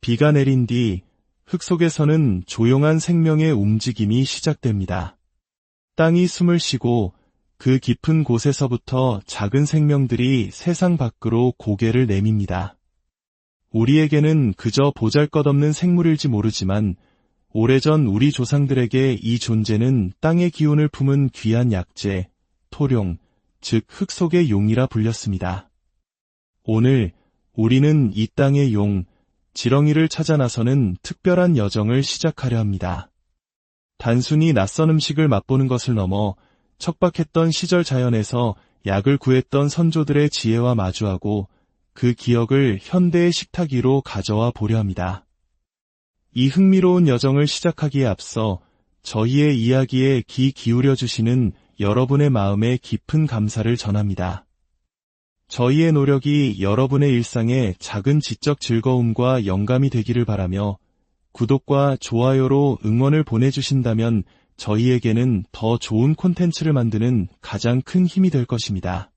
비가 내린 뒤 흙 속에서는 조용한 생명의 움직임이 시작됩니다. 땅이 숨을 쉬고 그 깊은 곳에서부터 작은 생명들이 세상 밖으로 고개를 내밉니다. 우리에게는 그저 보잘것없는 생물일지 모르지만 오래전 우리 조상들에게 이 존재는 땅의 기운을 품은 귀한 약재, 토룡, 즉 흙 속의 용이라 불렸습니다. 오늘 우리는 이 땅의 용, 지렁이를 찾아 나서는 특별한 여정을 시작하려 합니다. 단순히 낯선 음식을 맛보는 것을 넘어 척박했던 시절 자연에서 약을 구했던 선조들의 지혜와 마주하고 그 기억을 현대의 식탁 위로 가져와 보려 합니다. 이 흥미로운 여정을 시작하기에 앞서 저희의 이야기에 귀 기울여 주시는 여러분의 마음에 깊은 감사를 전합니다. 저희의 노력이 여러분의 일상에 작은 지적 즐거움과 영감이 되기를 바라며 구독과 좋아요로 응원을 보내주신다면 저희에게는 더 좋은 콘텐츠를 만드는 가장 큰 힘이 될 것입니다.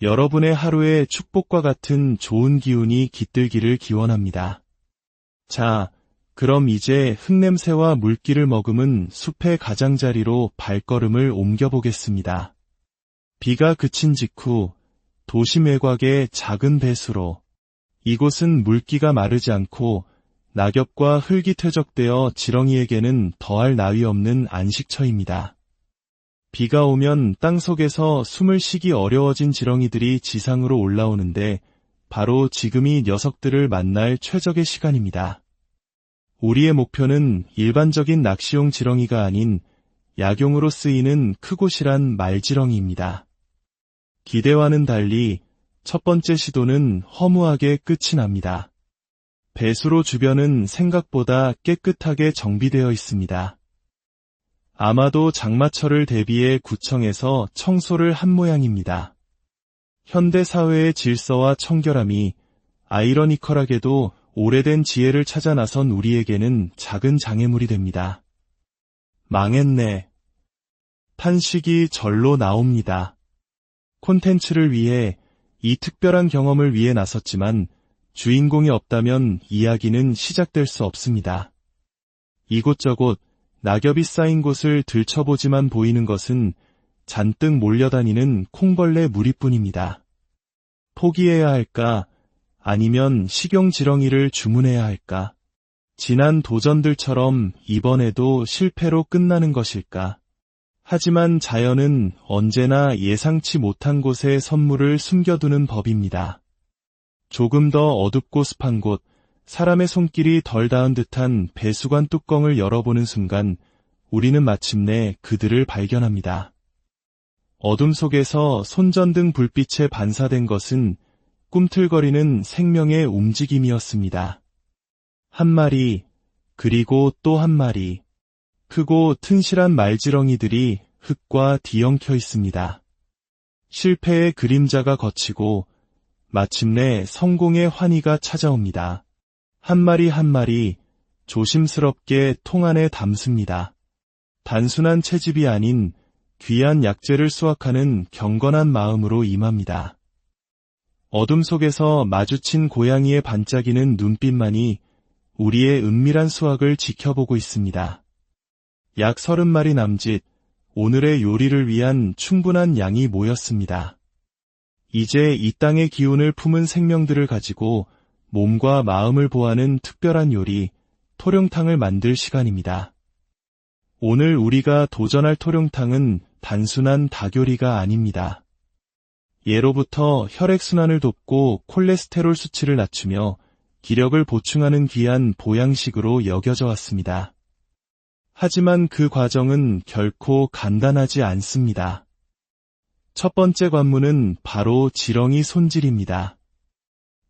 여러분의 하루에 축복과 같은 좋은 기운이 깃들기를 기원합니다. 자, 그럼 이제 흙냄새와 물기를 머금은 숲의 가장자리로 발걸음을 옮겨보겠습니다. 비가 그친 직후 도심 외곽의 작은 배수로, 이곳은 물기가 마르지 않고 낙엽과 흙이 퇴적되어 지렁이에게는 더할 나위 없는 안식처입니다. 비가 오면 땅속에서 숨을 쉬기 어려워진 지렁이들이 지상으로 올라오는데 바로 지금이 녀석들을 만날 최적의 시간입니다. 우리의 목표는 일반적인 낚시용 지렁이가 아닌 약용으로 쓰이는 크고 실한 말지렁이입니다. 기대와는 달리 첫 번째 시도는 허무하게 끝이 납니다. 배수로 주변은 생각보다 깨끗하게 정비되어 있습니다. 아마도 장마철을 대비해 구청에서 청소를 한 모양입니다. 현대 사회의 질서와 청결함이 아이러니컬하게도 오래된 지혜를 찾아 나선 우리에게는 작은 장애물이 됩니다. 망했네. 탄식이 절로 나옵니다. 콘텐츠를 위해, 이 특별한 경험을 위해 나섰지만 주인공이 없다면 이야기는 시작될 수 없습니다. 이곳저곳 낙엽이 쌓인 곳을 들춰보지만 보이는 것은 잔뜩 몰려다니는 콩벌레 무리뿐입니다. 포기해야 할까? 아니면 식용지렁이를 주문해야 할까? 지난 도전들처럼 이번에도 실패로 끝나는 것일까? 하지만 자연은 언제나 예상치 못한 곳에 선물을 숨겨두는 법입니다. 조금 더 어둡고 습한 곳, 사람의 손길이 덜 닿은 듯한 배수관 뚜껑을 열어보는 순간 우리는 마침내 그들을 발견합니다. 어둠 속에서 손전등 불빛에 반사된 것은 꿈틀거리는 생명의 움직임이었습니다. 한 마리, 그리고 또 한 마리. 크고 튼실한 말지렁이들이 흙과 뒤엉켜 있습니다. 실패의 그림자가 걷히고 마침내 성공의 환희가 찾아옵니다. 한 마리 한 마리 조심스럽게 통 안에 담습니다. 단순한 채집이 아닌 귀한 약재를 수확하는 경건한 마음으로 임합니다. 어둠 속에서 마주친 고양이의 반짝이는 눈빛만이 우리의 은밀한 수확을 지켜보고 있습니다. 약 30마리 남짓, 오늘의 요리를 위한 충분한 양이 모였습니다. 이제 이 땅의 기운을 품은 생명들을 가지고 몸과 마음을 보하는 특별한 요리, 토룡탕을 만들 시간입니다. 오늘 우리가 도전할 토룡탕은 단순한 닭요리가 아닙니다. 예로부터 혈액순환을 돕고 콜레스테롤 수치를 낮추며 기력을 보충하는 귀한 보양식으로 여겨져 왔습니다. 하지만 그 과정은 결코 간단하지 않습니다. 첫 번째 관문은 바로 지렁이 손질입니다.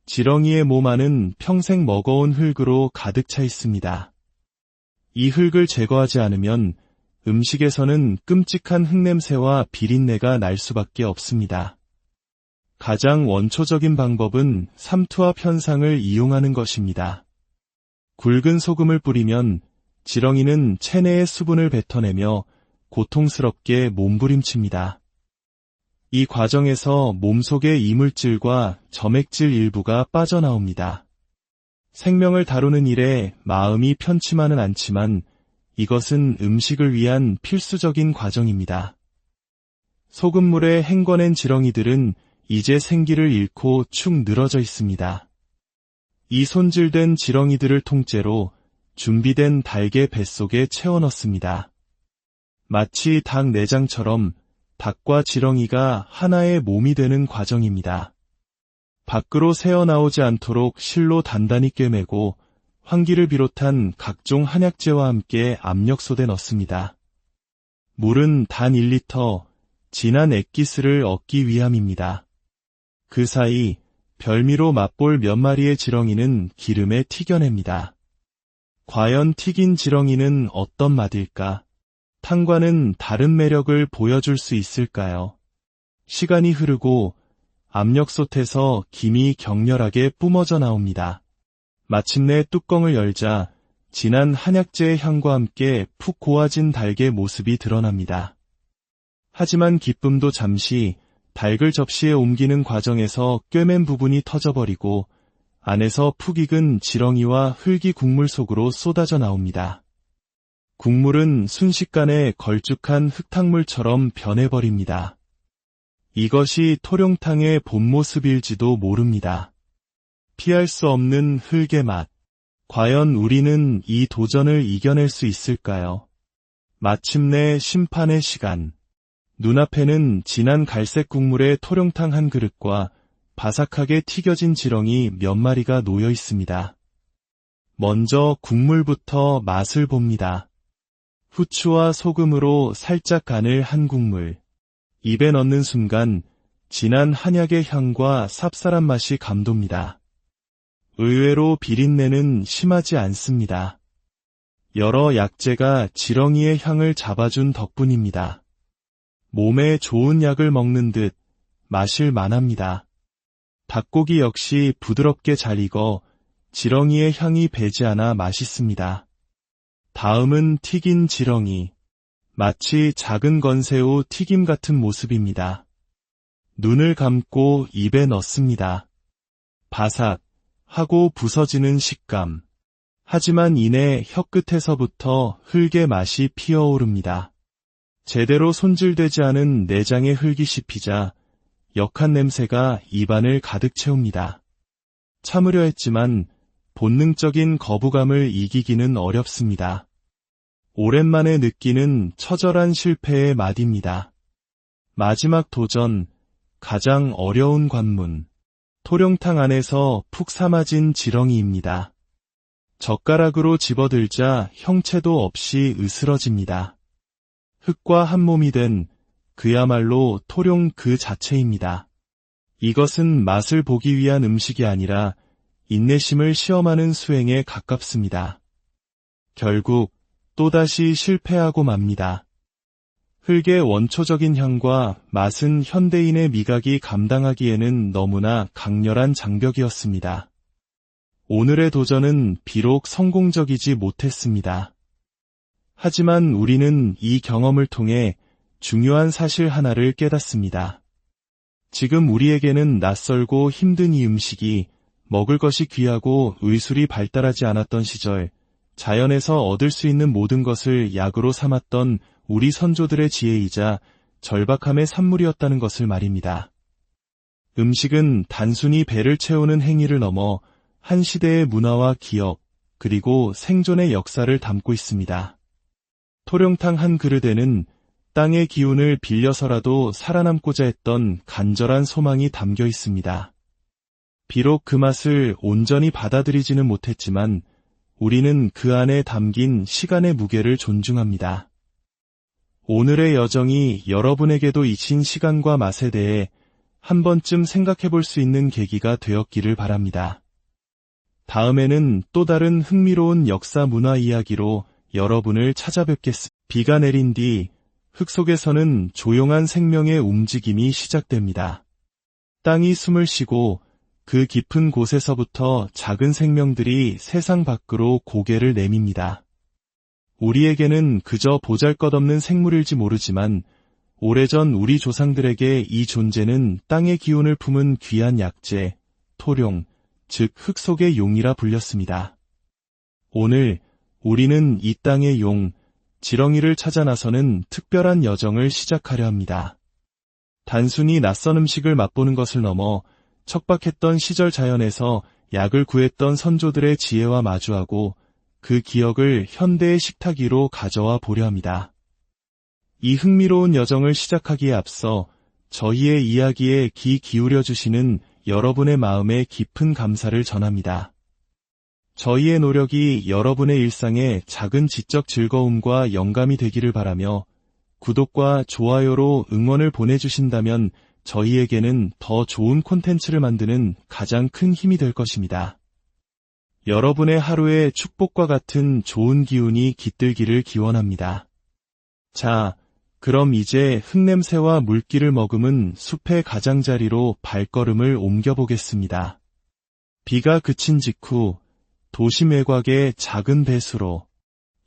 지렁이의 몸 안은 평생 먹어온 흙으로 가득 차 있습니다. 이 흙을 제거하지 않으면 음식에서는 끔찍한 흙냄새와 비린내가 날 수밖에 없습니다. 가장 원초적인 방법은 삼투압 현상을 이용하는 것입니다. 굵은 소금을 뿌리면 지렁이는 체내의 수분을 뱉어내며 고통스럽게 몸부림칩니다. 이 과정에서 몸속의 이물질과 점액질 일부가 빠져나옵니다. 생명을 다루는 일에 마음이 편치만은 않지만 이것은 음식을 위한 필수적인 과정입니다. 소금물에 헹궈낸 지렁이들은 이제 생기를 잃고 축 늘어져 있습니다. 이 손질된 지렁이들을 통째로 준비된 닭의 뱃속에 채워 넣습니다. 마치 닭 내장처럼 닭과 지렁이가 하나의 몸이 되는 과정입니다. 밖으로 새어나오지 않도록 실로 단단히 꿰매고 환기를 비롯한 각종 한약재와 함께 압력솥에 넣습니다. 물은 단 1리터, 진한 액기스를 얻기 위함입니다. 그 사이 별미로 맛볼 몇 마리의 지렁이는 기름에 튀겨냅니다. 과연 튀긴 지렁이는 어떤 맛일까? 탕과는 다른 매력을 보여줄 수 있을까요? 시간이 흐르고 압력솥에서 김이 격렬하게 뿜어져 나옵니다. 마침내 뚜껑을 열자 진한 한약재의 향과 함께 푹 고아진 닭의 모습이 드러납니다. 하지만 기쁨도 잠시 닭을 접시에 옮기는 과정에서 꿰맨 부분이 터져버리고 안에서 푹 익은 지렁이와 흙이 국물 속으로 쏟아져 나옵니다. 국물은 순식간에 걸쭉한 흙탕물처럼 변해버립니다. 이것이 토룡탕의 본 모습일지도 모릅니다. 피할 수 없는 흙의 맛. 과연 우리는 이 도전을 이겨낼 수 있을까요? 마침내 심판의 시간. 눈앞에는 진한 갈색 국물의 토룡탕 한 그릇과 바삭하게 튀겨진 지렁이 몇 마리가 놓여 있습니다. 먼저 국물부터 맛을 봅니다. 후추와 소금으로 살짝 간을 한 국물. 입에 넣는 순간 진한 한약의 향과 쌉쌀한 맛이 감돕니다. 의외로 비린내는 심하지 않습니다. 여러 약재가 지렁이의 향을 잡아준 덕분입니다. 몸에 좋은 약을 먹는 듯 마실 만합니다. 닭고기 역시 부드럽게 잘 익어 지렁이의 향이 배지 않아 맛있습니다. 다음은 튀긴 지렁이. 마치 작은 건새우 튀김 같은 모습입니다. 눈을 감고 입에 넣습니다. 바삭 하고 부서지는 식감. 하지만 이내 혀끝에서부터 흙의 맛이 피어오릅니다. 제대로 손질되지 않은 내장의 흙이 씹히자 역한 냄새가 입안을 가득 채웁니다. 참으려 했지만 본능적인 거부감을 이기기는 어렵습니다. 오랜만에 느끼는 처절한 실패의 맛입니다. 마지막 도전, 가장 어려운 관문. 토룡탕 안에서 푹 삶아진 지렁이입니다. 젓가락으로 집어들자 형체도 없이 으스러집니다. 흙과 한 몸이 된 그야말로 토룡 그 자체입니다. 이것은 맛을 보기 위한 음식이 아니라 인내심을 시험하는 수행에 가깝습니다. 결국 또다시 실패하고 맙니다. 흙의 원초적인 향과 맛은 현대인의 미각이 감당하기에는 너무나 강렬한 장벽이었습니다. 오늘의 도전은 비록 성공적이지 못했습니다. 하지만 우리는 이 경험을 통해 중요한 사실 하나를 깨닫습니다. 지금 우리에게는 낯설고 힘든 이 음식이 먹을 것이 귀하고 의술이 발달하지 않았던 시절, 자연에서 얻을 수 있는 모든 것을 약으로 삼았던 우리 선조들의 지혜이자 절박함의 산물이었다는 것을 말입니다. 음식은 단순히 배를 채우는 행위를 넘어 한 시대의 문화와 기억, 그리고 생존의 역사를 담고 있습니다. 토룡탕 한 그릇에는 땅의 기운을 빌려서라도 살아남고자 했던 간절한 소망이 담겨 있습니다. 비록 그 맛을 온전히 받아들이지는 못했지만 우리는 그 안에 담긴 시간의 무게를 존중합니다. 오늘의 여정이 여러분에게도 잊힌 시간과 맛에 대해 한 번쯤 생각해 볼 수 있는 계기가 되었기를 바랍니다. 다음에는 또 다른 흥미로운 역사 문화 이야기로 여러분을 찾아뵙겠습니다. 비가 내린 뒤 흙 속에서는 조용한 생명의 움직임이 시작됩니다. 땅이 숨을 쉬고 그 깊은 곳에서부터 작은 생명들이 세상 밖으로 고개를 내밉니다. 우리에게는 그저 보잘것없는 생물일지 모르지만 오래전 우리 조상들에게 이 존재는 땅의 기운을 품은 귀한 약재, 토룡, 즉 흙 속의 용이라 불렸습니다. 오늘 우리는 이 땅의 용, 지렁이를 찾아 나서는 특별한 여정을 시작하려 합니다. 단순히 낯선 음식을 맛보는 것을 넘어 척박했던 시절 자연에서 약을 구했던 선조들의 지혜와 마주하고 그 기억을 현대의 식탁 위로 가져와 보려 합니다. 이 흥미로운 여정을 시작하기에 앞서 저희의 이야기에 귀 기울여 주시는 여러분의 마음에 깊은 감사를 전합니다. 저희의 노력이 여러분의 일상에 작은 지적 즐거움과 영감이 되기를 바라며 구독과 좋아요로 응원을 보내주신다면 저희에게는 더 좋은 콘텐츠를 만드는 가장 큰 힘이 될 것입니다. 여러분의 하루에 축복과 같은 좋은 기운이 깃들기를 기원합니다. 자, 그럼 이제 흙냄새와 물기를 머금은 숲의 가장자리로 발걸음을 옮겨보겠습니다. 비가 그친 직후 도심 외곽의 작은 배수로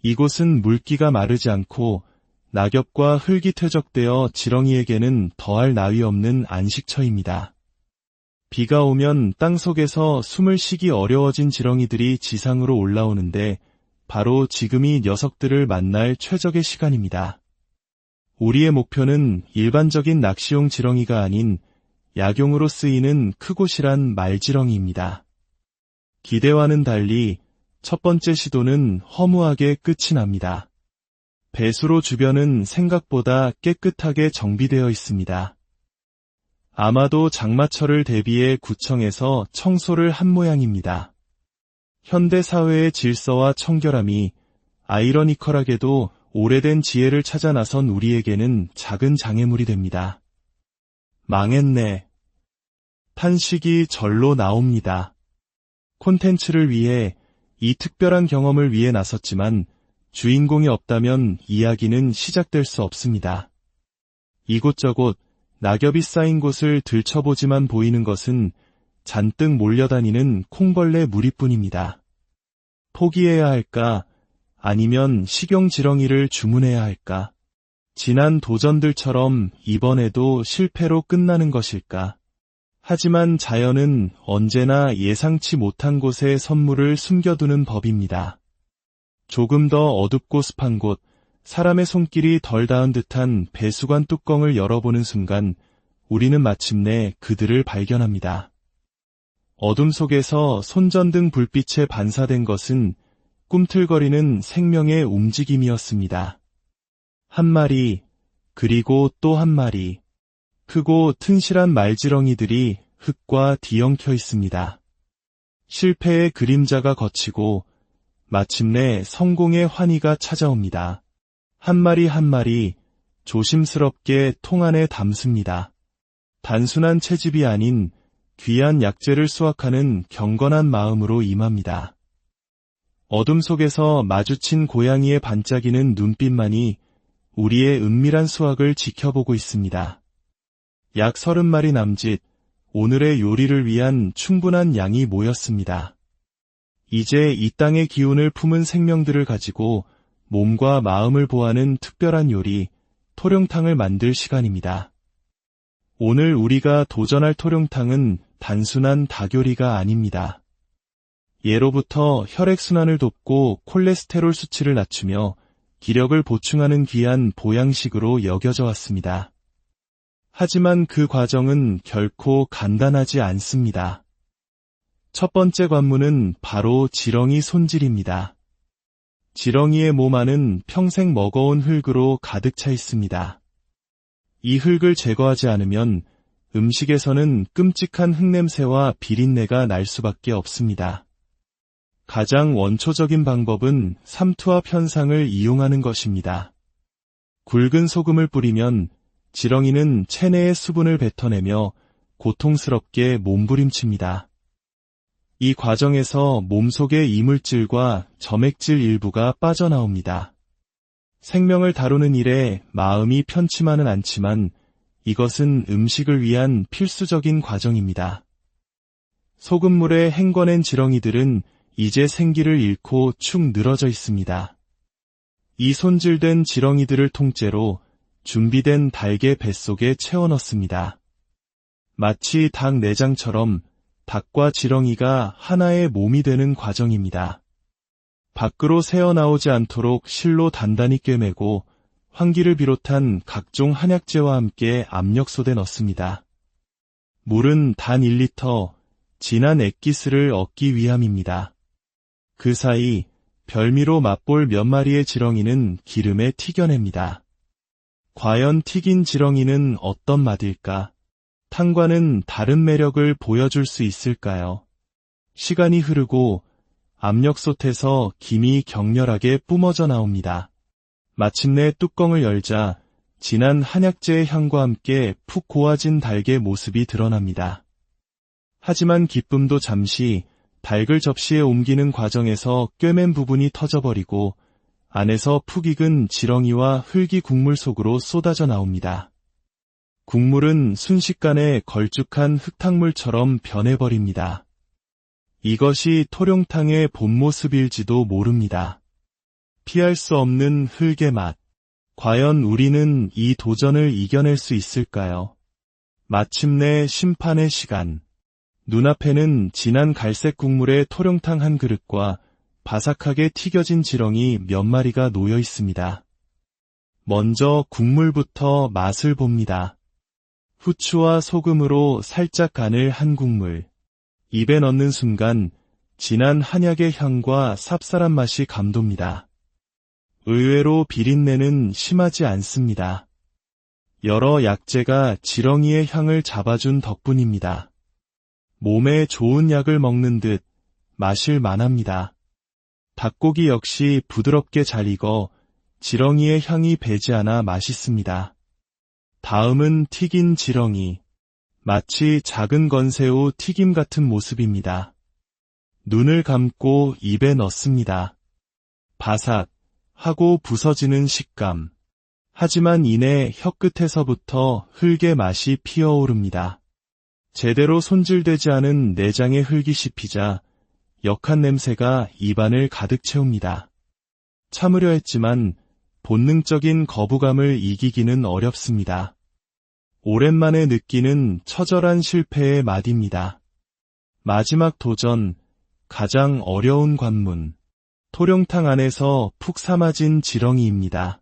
이곳은 물기가 마르지 않고 낙엽과 흙이 퇴적되어 지렁이에게는 더할 나위 없는 안식처입니다. 비가 오면 땅속에서 숨을 쉬기 어려워진 지렁이들이 지상으로 올라오는데 바로 지금이 녀석들을 만날 최적의 시간입니다. 우리의 목표는 일반적인 낚시용 지렁이가 아닌 약용으로 쓰이는 크고실한 말지렁이입니다. 기대와는 달리 첫 번째 시도는 허무하게 끝이 납니다. 배수로 주변은 생각보다 깨끗하게 정비되어 있습니다. 아마도 장마철을 대비해 구청에서 청소를 한 모양입니다. 현대 사회의 질서와 청결함이 아이러니컬하게도 오래된 지혜를 찾아 나선 우리에게는 작은 장애물이 됩니다. 망했네. 탄식이 절로 나옵니다. 콘텐츠를 위해 이 특별한 경험을 위해 나섰지만 주인공이 없다면 이야기는 시작될 수 없습니다. 이곳저곳 낙엽이 쌓인 곳을 들춰보지만 보이는 것은 잔뜩 몰려다니는 콩벌레 무리뿐입니다. 포기해야 할까? 아니면 식용지렁이를 주문해야 할까? 지난 도전들처럼 이번에도 실패로 끝나는 것일까? 하지만 자연은 언제나 예상치 못한 곳에 선물을 숨겨두는 법입니다. 조금 더 어둡고 습한 곳, 사람의 손길이 덜 닿은 듯한 배수관 뚜껑을 열어보는 순간 우리는 마침내 그들을 발견합니다. 어둠 속에서 손전등 불빛에 반사된 것은 꿈틀거리는 생명의 움직임이었습니다. 한 마리, 그리고 또 한 마리. 크고 튼실한 말지렁이들이 흙과 뒤엉켜 있습니다. 실패의 그림자가 걷히고 마침내 성공의 환희가 찾아옵니다. 한 마리 한 마리 조심스럽게 통 안에 담습니다. 단순한 채집이 아닌 귀한 약재를 수확하는 경건한 마음으로 임합니다. 어둠 속에서 마주친 고양이의 반짝이는 눈빛만이 우리의 은밀한 수확을 지켜보고 있습니다. 약 30마리 남짓, 오늘의 요리를 위한 충분한 양이 모였습니다. 이제 이 땅의 기운을 품은 생명들을 가지고 몸과 마음을 보하는 특별한 요리, 토룡탕을 만들 시간입니다. 오늘 우리가 도전할 토룡탕은 단순한 닭요리가 아닙니다. 예로부터 혈액순환을 돕고 콜레스테롤 수치를 낮추며 기력을 보충하는 귀한 보양식으로 여겨져 왔습니다. 하지만 그 과정은 결코 간단하지 않습니다. 첫 번째 관문은 바로 지렁이 손질입니다. 지렁이의 몸 안은 평생 먹어온 흙으로 가득 차 있습니다. 이 흙을 제거하지 않으면 음식에서는 끔찍한 흙냄새와 비린내가 날 수밖에 없습니다. 가장 원초적인 방법은 삼투압 현상을 이용하는 것입니다. 굵은 소금을 뿌리면 지렁이는 체내의 수분을 뱉어내며 고통스럽게 몸부림칩니다. 이 과정에서 몸속의 이물질과 점액질 일부가 빠져나옵니다. 생명을 다루는 일에 마음이 편치만은 않지만 이것은 음식을 위한 필수적인 과정입니다. 소금물에 헹궈낸 지렁이들은 이제 생기를 잃고 축 늘어져 있습니다. 이 손질된 지렁이들을 통째로 준비된 닭의 뱃속에 채워 넣습니다. 마치 닭 내장처럼 닭과 지렁이가 하나의 몸이 되는 과정입니다. 밖으로 새어나오지 않도록 실로 단단히 꿰매고 환기를 비롯한 각종 한약재와 함께 압력솥에 넣습니다. 물은 단 1리터, 진한 액기스를 얻기 위함입니다. 그 사이 별미로 맛볼 몇 마리의 지렁이는 기름에 튀겨냅니다. 과연 튀긴 지렁이는 어떤 맛일까? 탕과는 다른 매력을 보여줄 수 있을까요? 시간이 흐르고 압력솥에서 김이 격렬하게 뿜어져 나옵니다. 마침내 뚜껑을 열자 진한 한약재의 향과 함께 푹 고아진 닭의 모습이 드러납니다. 하지만 기쁨도 잠시 닭을 접시에 옮기는 과정에서 꿰맨 부분이 터져버리고 안에서 푹 익은 지렁이와 흙이 국물 속으로 쏟아져 나옵니다. 국물은 순식간에 걸쭉한 흙탕물처럼 변해버립니다. 이것이 토룡탕의 본 모습일지도 모릅니다. 피할 수 없는 흙의 맛. 과연 우리는 이 도전을 이겨낼 수 있을까요? 마침내 심판의 시간. 눈앞에는 진한 갈색 국물의 토룡탕 한 그릇과 바삭하게 튀겨진 지렁이 몇 마리가 놓여 있습니다. 먼저 국물부터 맛을 봅니다. 후추와 소금으로 살짝 간을 한 국물. 입에 넣는 순간 진한 한약의 향과 쌉쌀한 맛이 감돕니다. 의외로 비린내는 심하지 않습니다. 여러 약재가 지렁이의 향을 잡아준 덕분입니다. 몸에 좋은 약을 먹는 듯 마실 만합니다. 닭고기 역시 부드럽게 잘 익어 지렁이의 향이 배지 않아 맛있습니다. 다음은 튀긴 지렁이. 마치 작은 건새우 튀김 같은 모습입니다. 눈을 감고 입에 넣습니다. 바삭 하고 부서지는 식감. 하지만 이내 혀끝에서부터 흙의 맛이 피어오릅니다. 제대로 손질되지 않은 내장의 흙이 씹히자 역한 냄새가 입안을 가득 채웁니다. 참으려 했지만 본능적인 거부감을 이기기는 어렵습니다. 오랜만에 느끼는 처절한 실패의 맛입니다. 마지막 도전, 가장 어려운 관문. 토룡탕 안에서 푹 삶아진 지렁이입니다.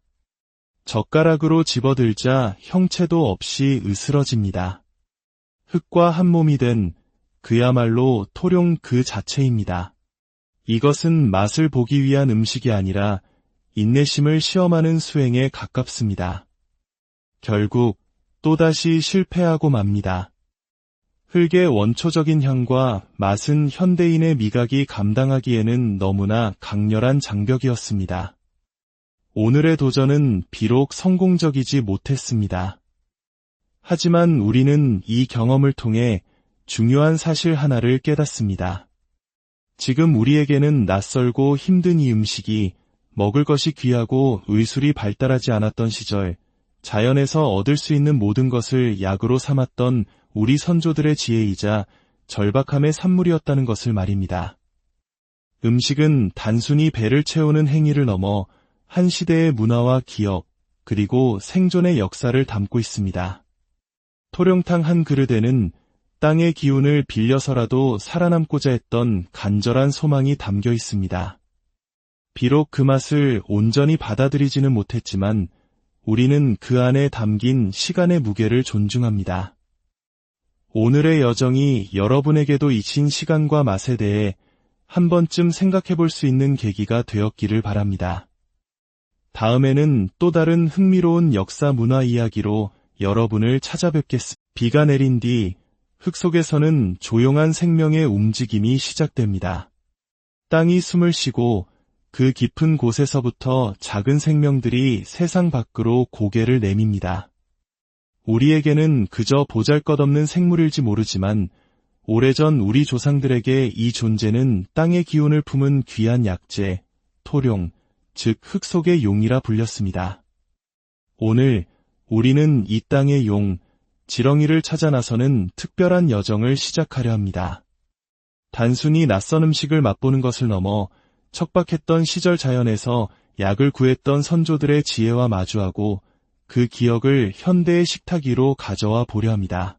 젓가락으로 집어들자 형체도 없이 으스러집니다. 흙과 한 몸이 된 그야말로 토룡 그 자체입니다. 이것은 맛을 보기 위한 음식이 아니라 인내심을 시험하는 수행에 가깝습니다. 결국 또다시 실패하고 맙니다. 흙의 원초적인 향과 맛은 현대인의 미각이 감당하기에는 너무나 강렬한 장벽이었습니다. 오늘의 도전은 비록 성공적이지 못했습니다. 하지만 우리는 이 경험을 통해 중요한 사실 하나를 깨닫습니다. 지금 우리에게는 낯설고 힘든 이 음식이 먹을 것이 귀하고 의술이 발달하지 않았던 시절, 자연에서 얻을 수 있는 모든 것을 약으로 삼았던 우리 선조들의 지혜이자 절박함의 산물이었다는 것을 말입니다. 음식은 단순히 배를 채우는 행위를 넘어 한 시대의 문화와 기억, 그리고 생존의 역사를 담고 있습니다. 토룡탕 한 그릇에는 땅의 기운을 빌려서라도 살아남고자 했던 간절한 소망이 담겨 있습니다. 비록 그 맛을 온전히 받아들이지는 못했지만 우리는 그 안에 담긴 시간의 무게를 존중합니다. 오늘의 여정이 여러분에게도 잊힌 시간과 맛에 대해 한 번쯤 생각해 볼 수 있는 계기가 되었기를 바랍니다. 다음에는 또 다른 흥미로운 역사 문화 이야기로 여러분을 찾아뵙겠습니다. 비가 내린 뒤 흙 속에서는 조용한 생명의 움직임이 시작됩니다. 땅이 숨을 쉬고 그 깊은 곳에서부터 작은 생명들이 세상 밖으로 고개를 내밉니다. 우리에게는 그저 보잘것없는 생물일지 모르지만 오래전 우리 조상들에게 이 존재는 땅의 기운을 품은 귀한 약재, 토룡, 즉 흙 속의 용이라 불렸습니다. 오늘 우리는 이 땅의 용, 지렁이를 찾아 나서는 특별한 여정을 시작하려 합니다. 단순히 낯선 음식을 맛보는 것을 넘어 척박했던 시절 자연에서 약을 구했던 선조들의 지혜와 마주하고 그 기억을 현대의 식탁 위로 가져와 보려 합니다.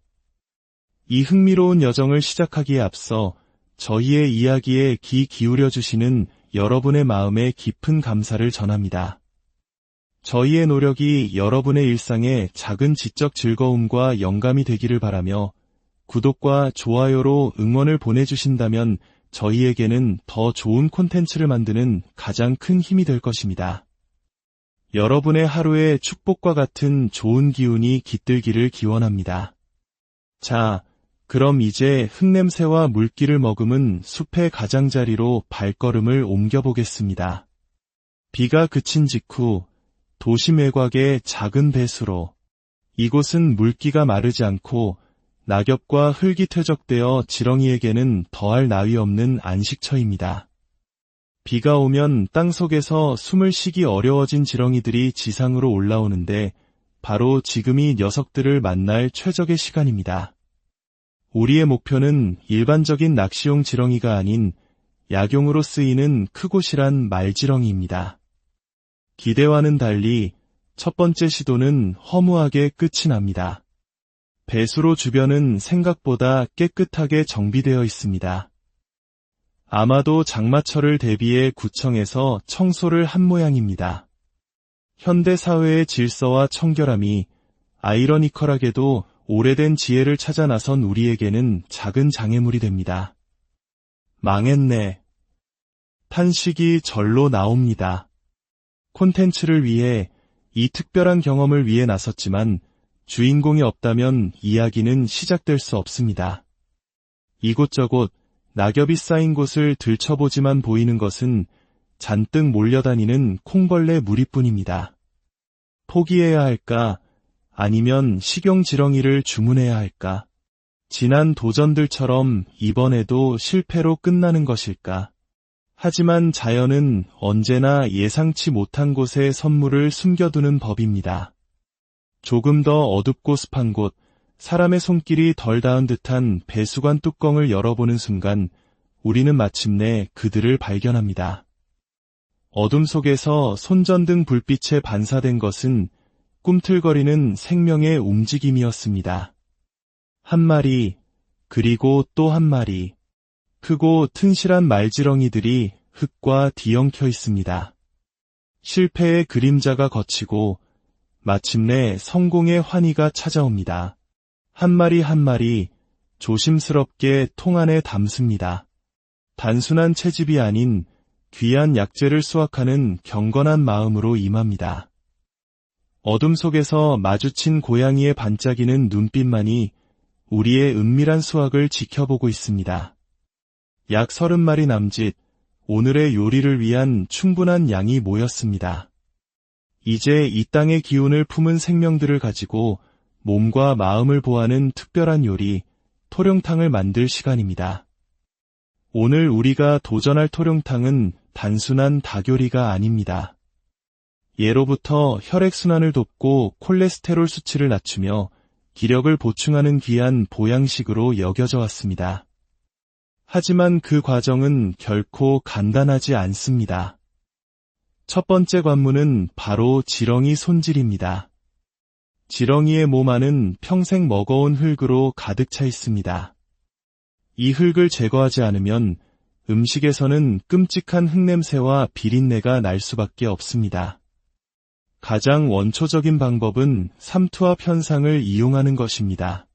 이 흥미로운 여정을 시작하기에 앞서 저희의 이야기에 귀 기울여 주시는 여러분의 마음에 깊은 감사를 전합니다. 저희의 노력이 여러분의 일상에 작은 지적 즐거움과 영감이 되기를 바라며 구독과 좋아요로 응원을 보내주신다면 저희에게는 더 좋은 콘텐츠를 만드는 가장 큰 힘이 될 것입니다. 여러분의 하루에 축복과 같은 좋은 기운이 깃들기를 기원합니다. 자, 그럼 이제 흙냄새와 물기를 머금은 숲의 가장자리로 발걸음을 옮겨보겠습니다. 비가 그친 직후 도심 외곽의 작은 배수로, 이곳은 물기가 마르지 않고 낙엽과 흙이 퇴적되어 지렁이에게는 더할 나위 없는 안식처입니다. 비가 오면 땅속에서 숨을 쉬기 어려워진 지렁이들이 지상으로 올라오는데 바로 지금이 녀석들을 만날 최적의 시간입니다. 우리의 목표는 일반적인 낚시용 지렁이가 아닌 약용으로 쓰이는 크고실한 말지렁이입니다. 기대와는 달리 첫 번째 시도는 허무하게 끝이 납니다. 배수로 주변은 생각보다 깨끗하게 정비되어 있습니다. 아마도 장마철을 대비해 구청에서 청소를 한 모양입니다. 현대 사회의 질서와 청결함이 아이러니컬하게도 오래된 지혜를 찾아 나선 우리에게는 작은 장애물이 됩니다. 망했네. 탄식이 절로 나옵니다. 콘텐츠를 위해, 이 특별한 경험을 위해 나섰지만 주인공이 없다면 이야기는 시작될 수 없습니다. 이곳저곳 낙엽이 쌓인 곳을 들춰보지만 보이는 것은 잔뜩 몰려다니는 콩벌레 무리뿐입니다. 포기해야 할까? 아니면 식용지렁이를 주문해야 할까? 지난 도전들처럼 이번에도 실패로 끝나는 것일까? 하지만 자연은 언제나 예상치 못한 곳에 선물을 숨겨두는 법입니다. 조금 더 어둡고 습한 곳, 사람의 손길이 덜 닿은 듯한 배수관 뚜껑을 열어보는 순간 우리는 마침내 그들을 발견합니다. 어둠 속에서 손전등 불빛에 반사된 것은 꿈틀거리는 생명의 움직임이었습니다. 한 마리, 그리고 또 한 마리, 크고 튼실한 말지렁이들이 흙과 뒤엉켜 있습니다. 실패의 그림자가 걷히고 마침내 성공의 환희가 찾아옵니다. 한 마리 한 마리 조심스럽게 통 안에 담습니다. 단순한 채집이 아닌 귀한 약재를 수확하는 경건한 마음으로 임합니다. 어둠 속에서 마주친 고양이의 반짝이는 눈빛만이 우리의 은밀한 수확을 지켜보고 있습니다. 약 30마리 남짓, 오늘의 요리를 위한 충분한 양이 모였습니다. 이제 이 땅의 기운을 품은 생명들을 가지고 몸과 마음을 보하는 특별한 요리, 토룡탕을 만들 시간입니다. 오늘 우리가 도전할 토룡탕은 단순한 닭요리가 아닙니다. 예로부터 혈액순환을 돕고 콜레스테롤 수치를 낮추며 기력을 보충하는 귀한 보양식으로 여겨져 왔습니다. 하지만 그 과정은 결코 간단하지 않습니다. 첫 번째 관문은 바로 지렁이 손질입니다. 지렁이의 몸 안은 평생 먹어온 흙으로 가득 차 있습니다. 이 흙을 제거하지 않으면 음식에서는 끔찍한 흙냄새와 비린내가 날 수밖에 없습니다. 가장 원초적인 방법은 삼투압 현상을 이용하는 것입니다.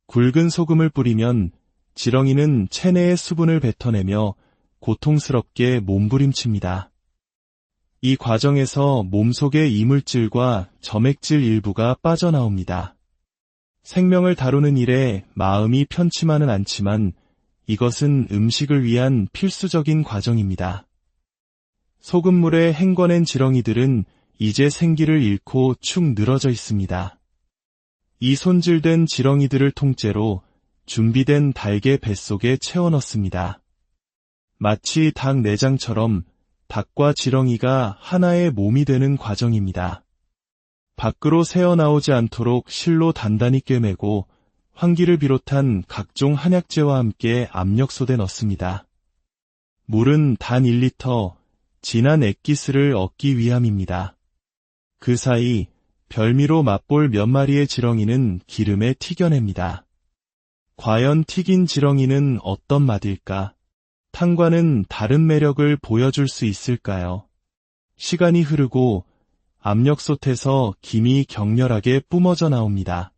굵은 소금을 뿌리면 지렁이는 체내의 수분을 뱉어내며 고통스럽게 몸부림칩니다. 이 과정에서 몸속의 이물질과 점액질 일부가 빠져나옵니다. 생명을 다루는 일에 마음이 편치만은 않지만 이것은 음식을 위한 필수적인 과정입니다. 소금물에 헹궈낸 지렁이들은 이제 생기를 잃고 축 늘어져 있습니다. 이 손질된 지렁이들을 통째로 준비된 닭의 뱃속에 채워 넣습니다. 마치 닭 내장처럼 닭과 지렁이가 하나의 몸이 되는 과정입니다. 밖으로 새어나오지 않도록 실로 단단히 꿰매고 환기를 비롯한 각종 한약재와 함께 압력솥에 넣습니다. 물은 단 1리터, 진한 액기스를 얻기 위함입니다. 그 사이 별미로 맛볼 몇 마리의 지렁이는 기름에 튀겨냅니다. 과연 튀긴 지렁이는 어떤 맛일까? 탕과는 다른 매력을 보여줄 수 있을까요? 시간이 흐르고 압력솥에서 김이 격렬하게 뿜어져 나옵니다.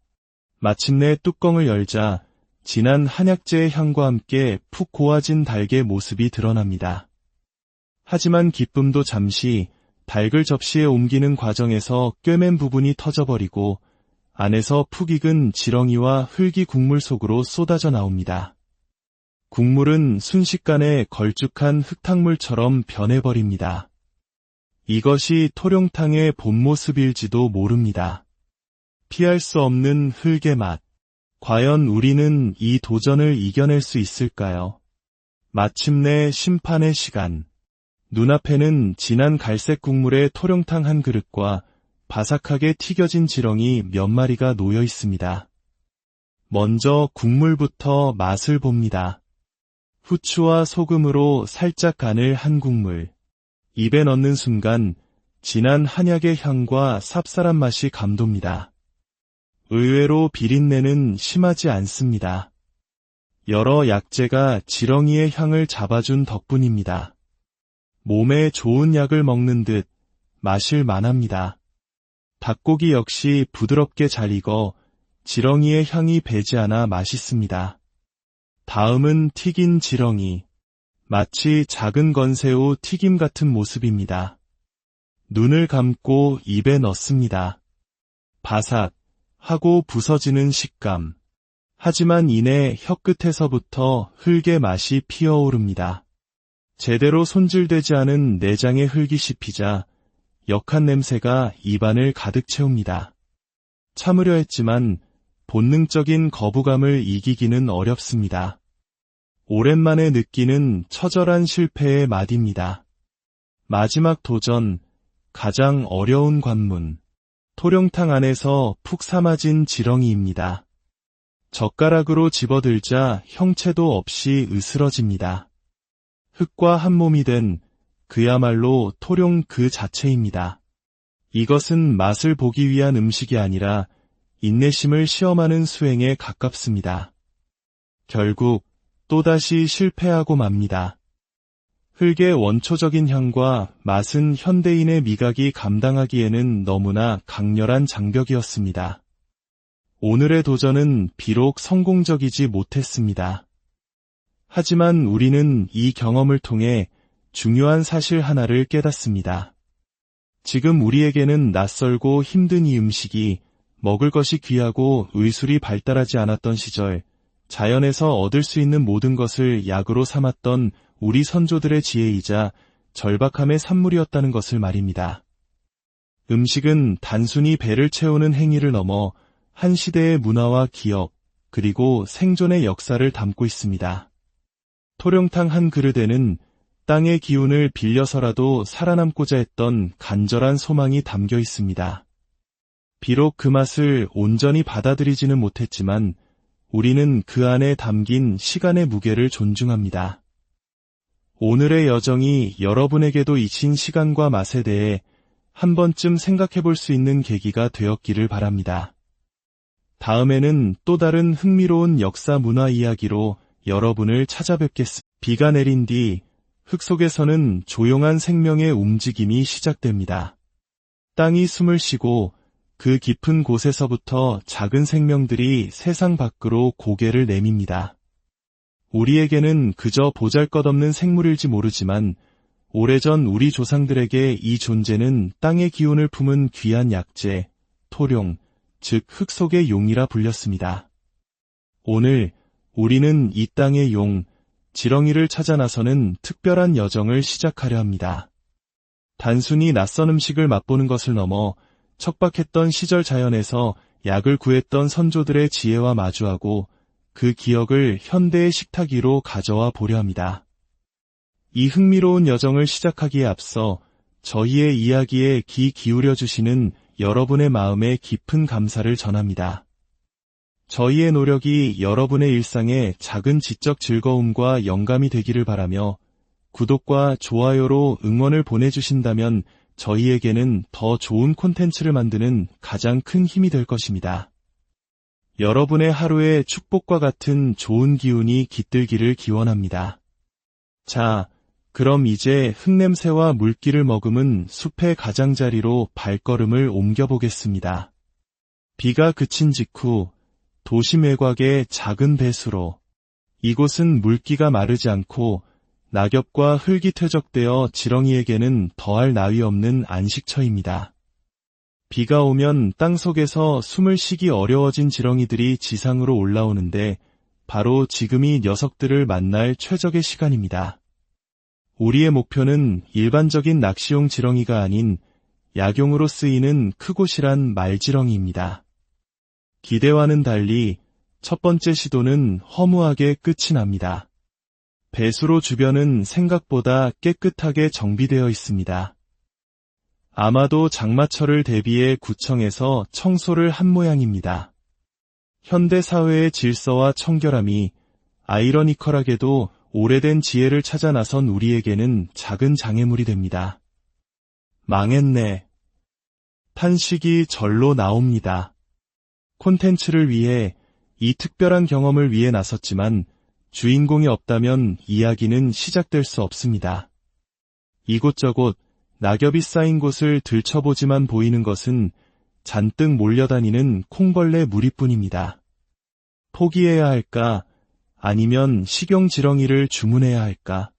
마침내 뚜껑을 열자 진한 한약재의 향과 함께 푹 고아진 닭의 모습이 드러납니다. 하지만 기쁨도 잠시 닭을 접시에 옮기는 과정에서 꿰맨 부분이 터져버리고 안에서 푹 익은 지렁이와 흙이 국물 속으로 쏟아져 나옵니다. 국물은 순식간에 걸쭉한 흙탕물처럼 변해버립니다. 이것이 토룡탕의 본 모습일지도 모릅니다. 피할 수 없는 흙의 맛. 과연 우리는 이 도전을 이겨낼 수 있을까요? 마침내 심판의 시간. 눈앞에는 진한 갈색 국물의 토룡탕 한 그릇과 바삭하게 튀겨진 지렁이 몇 마리가 놓여 있습니다. 먼저 국물부터 맛을 봅니다. 후추와 소금으로 살짝 간을 한 국물. 입에 넣는 순간 진한 한약의 향과 쌉쌀한 맛이 감돕니다. 의외로 비린내는 심하지 않습니다. 여러 약재가 지렁이의 향을 잡아준 덕분입니다. 몸에 좋은 약을 먹는 듯 마실 만합니다. 닭고기 역시 부드럽게 잘 익어 지렁이의 향이 배지 않아 맛있습니다. 다음은 튀긴 지렁이. 마치 작은 건새우 튀김 같은 모습입니다. 눈을 감고 입에 넣습니다. 바삭 하고 부서지는 식감. 하지만 이내 혀끝에서부터 흙의 맛이 피어오릅니다. 제대로 손질되지 않은 내장의 흙이 씹히자 역한 냄새가 입안을 가득 채웁니다. 참으려 했지만 본능적인 거부감을 이기기는 어렵습니다. 오랜만에 느끼는 처절한 실패의 맛입니다. 마지막 도전, 가장 어려운 관문. 토룡탕 안에서 푹 삶아진 지렁이입니다. 젓가락으로 집어들자 형체도 없이 으스러집니다. 흙과 한 몸이 된 그야말로 토룡 그 자체입니다. 이것은 맛을 보기 위한 음식이 아니라 인내심을 시험하는 수행에 가깝습니다. 결국 또다시 실패하고 맙니다. 흙의 원초적인 향과 맛은 현대인의 미각이 감당하기에는 너무나 강렬한 장벽이었습니다. 오늘의 도전은 비록 성공적이지 못했습니다. 하지만 우리는 이 경험을 통해 중요한 사실 하나를 깨닫습니다. 지금 우리에게는 낯설고 힘든 이 음식이 먹을 것이 귀하고 의술이 발달하지 않았던 시절, 자연에서 얻을 수 있는 모든 것을 약으로 삼았던 우리 선조들의 지혜이자 절박함의 산물이었다는 것을 말입니다. 음식은 단순히 배를 채우는 행위를 넘어 한 시대의 문화와 기억, 그리고 생존의 역사를 담고 있습니다. 토룡탕 한 그릇에는 땅의 기운을 빌려서라도 살아남고자 했던 간절한 소망이 담겨 있습니다. 비록 그 맛을 온전히 받아들이지는 못했지만 우리는 그 안에 담긴 시간의 무게를 존중합니다. 오늘의 여정이 여러분에게도 잊힌 시간과 맛에 대해 한 번쯤 생각해 볼 수 있는 계기가 되었기를 바랍니다. 다음에는 또 다른 흥미로운 역사 문화 이야기로 여러분을 찾아뵙겠습니다. 비가 내린 뒤 흙 속에서는 조용한 생명의 움직임이 시작됩니다. 땅이 숨을 쉬고 그 깊은 곳에서부터 작은 생명들이 세상 밖으로 고개를 내밉니다. 우리에게는 그저 보잘것없는 생물일지 모르지만 오래전 우리 조상들에게 이 존재는 땅의 기운을 품은 귀한 약재, 토룡, 즉 흙 속의 용이라 불렸습니다. 오늘 우리는 이 땅의 용, 지렁이를 찾아 나서는 특별한 여정을 시작하려 합니다. 단순히 낯선 음식을 맛보는 것을 넘어 척박했던 시절 자연에서 약을 구했던 선조들의 지혜와 마주하고 그 기억을 현대의 식탁 위로 가져와 보려 합니다. 이 흥미로운 여정을 시작하기에 앞서 저희의 이야기에 귀 기울여 주시는 여러분의 마음에 깊은 감사를 전합니다. 저희의 노력이 여러분의 일상에 작은 지적 즐거움과 영감이 되기를 바라며 구독과 좋아요로 응원을 보내주신다면 저희에게는 더 좋은 콘텐츠를 만드는 가장 큰 힘이 될 것입니다. 여러분의 하루에 축복과 같은 좋은 기운이 깃들기를 기원합니다. 자, 그럼 이제 흙냄새와 물기를 머금은 숲의 가장자리로 발걸음을 옮겨보겠습니다. 비가 그친 직후 도심 외곽의 작은 배수로, 이곳은 물기가 마르지 않고 낙엽과 흙이 퇴적되어 지렁이에게는 더할 나위 없는 안식처입니다. 비가 오면 땅속에서 숨을 쉬기 어려워진 지렁이들이 지상으로 올라오는데 바로 지금이 녀석들을 만날 최적의 시간입니다. 우리의 목표는 일반적인 낚시용 지렁이가 아닌 약용으로 쓰이는 크고실한 말지렁이입니다. 기대와는 달리 첫 번째 시도는 허무하게 끝이 납니다. 배수로 주변은 생각보다 깨끗하게 정비되어 있습니다. 아마도 장마철을 대비해 구청에서 청소를 한 모양입니다. 현대 사회의 질서와 청결함이 아이러니컬하게도 오래된 지혜를 찾아 나선 우리에게는 작은 장애물이 됩니다. 망했네. 탄식이 절로 나옵니다. 콘텐츠를 위해, 이 특별한 경험을 위해 나섰지만 주인공이 없다면 이야기는 시작될 수 없습니다. 이곳저곳 낙엽이 쌓인 곳을 들춰보지만 보이는 것은 잔뜩 몰려다니는 콩벌레 무리뿐입니다. 포기해야 할까? 아니면 식용지렁이를 주문해야 할까?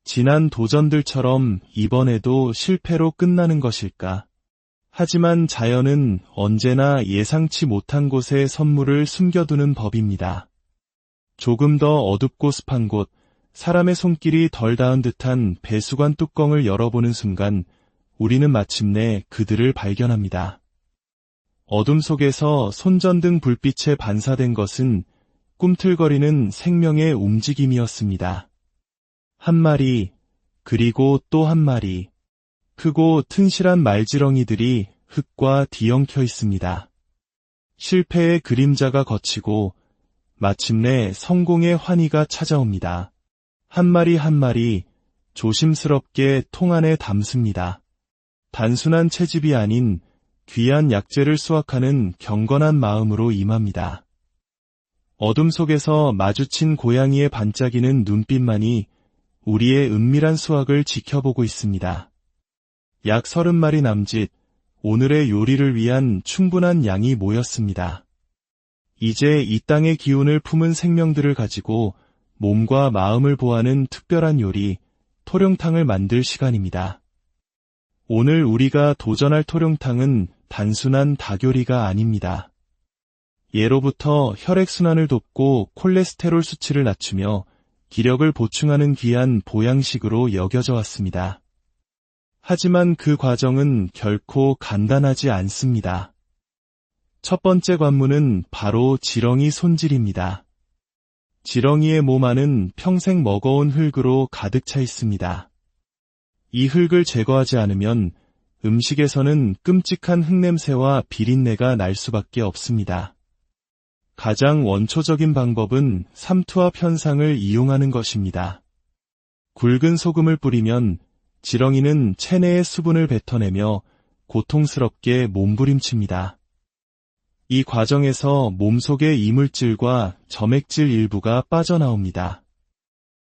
지난 도전들처럼 이번에도 실패로 끝나는 것일까? 하지만 자연은 언제나 예상치 못한 곳에 선물을 숨겨두는 법입니다. 조금 더 어둡고 습한 곳, 사람의 손길이 덜 닿은 듯한 배수관 뚜껑을 열어보는 순간 우리는 마침내 그들을 발견합니다. 어둠 속에서 손전등 불빛에 반사된 것은 꿈틀거리는 생명의 움직임이었습니다. 한 마리, 그리고 또 한 마리, 크고 튼실한 말지렁이들이 흙과 뒤엉켜 있습니다. 실패의 그림자가 걷히고 마침내 성공의 환희가 찾아옵니다. 한 마리 한 마리 조심스럽게 통 안에 담습니다. 단순한 채집이 아닌 귀한 약재를 수확하는 경건한 마음으로 임합니다. 어둠 속에서 마주친 고양이의 반짝이는 눈빛만이 우리의 은밀한 수확을 지켜보고 있습니다. 약 30마리 남짓, 오늘의 요리를 위한 충분한 양이 모였습니다. 이제 이 땅의 기운을 품은 생명들을 가지고 몸과 마음을 보하는 특별한 요리, 토룡탕을 만들 시간입니다. 오늘 우리가 도전할 토룡탕은 단순한 닭요리가 아닙니다. 예로부터 혈액순환을 돕고 콜레스테롤 수치를 낮추며 기력을 보충하는 귀한 보양식으로 여겨져 왔습니다. 하지만 그 과정은 결코 간단하지 않습니다. 첫 번째 관문은 바로 지렁이 손질입니다. 지렁이의 몸 안은 평생 먹어온 흙으로 가득 차 있습니다. 이 흙을 제거하지 않으면 음식에서는 끔찍한 흙냄새와 비린내가 날 수밖에 없습니다. 가장 원초적인 방법은 삼투압 현상을 이용하는 것입니다. 굵은 소금을 뿌리면 지렁이는 체내의 수분을 뱉어내며 고통스럽게 몸부림칩니다. 이 과정에서 몸속의 이물질과 점액질 일부가 빠져나옵니다.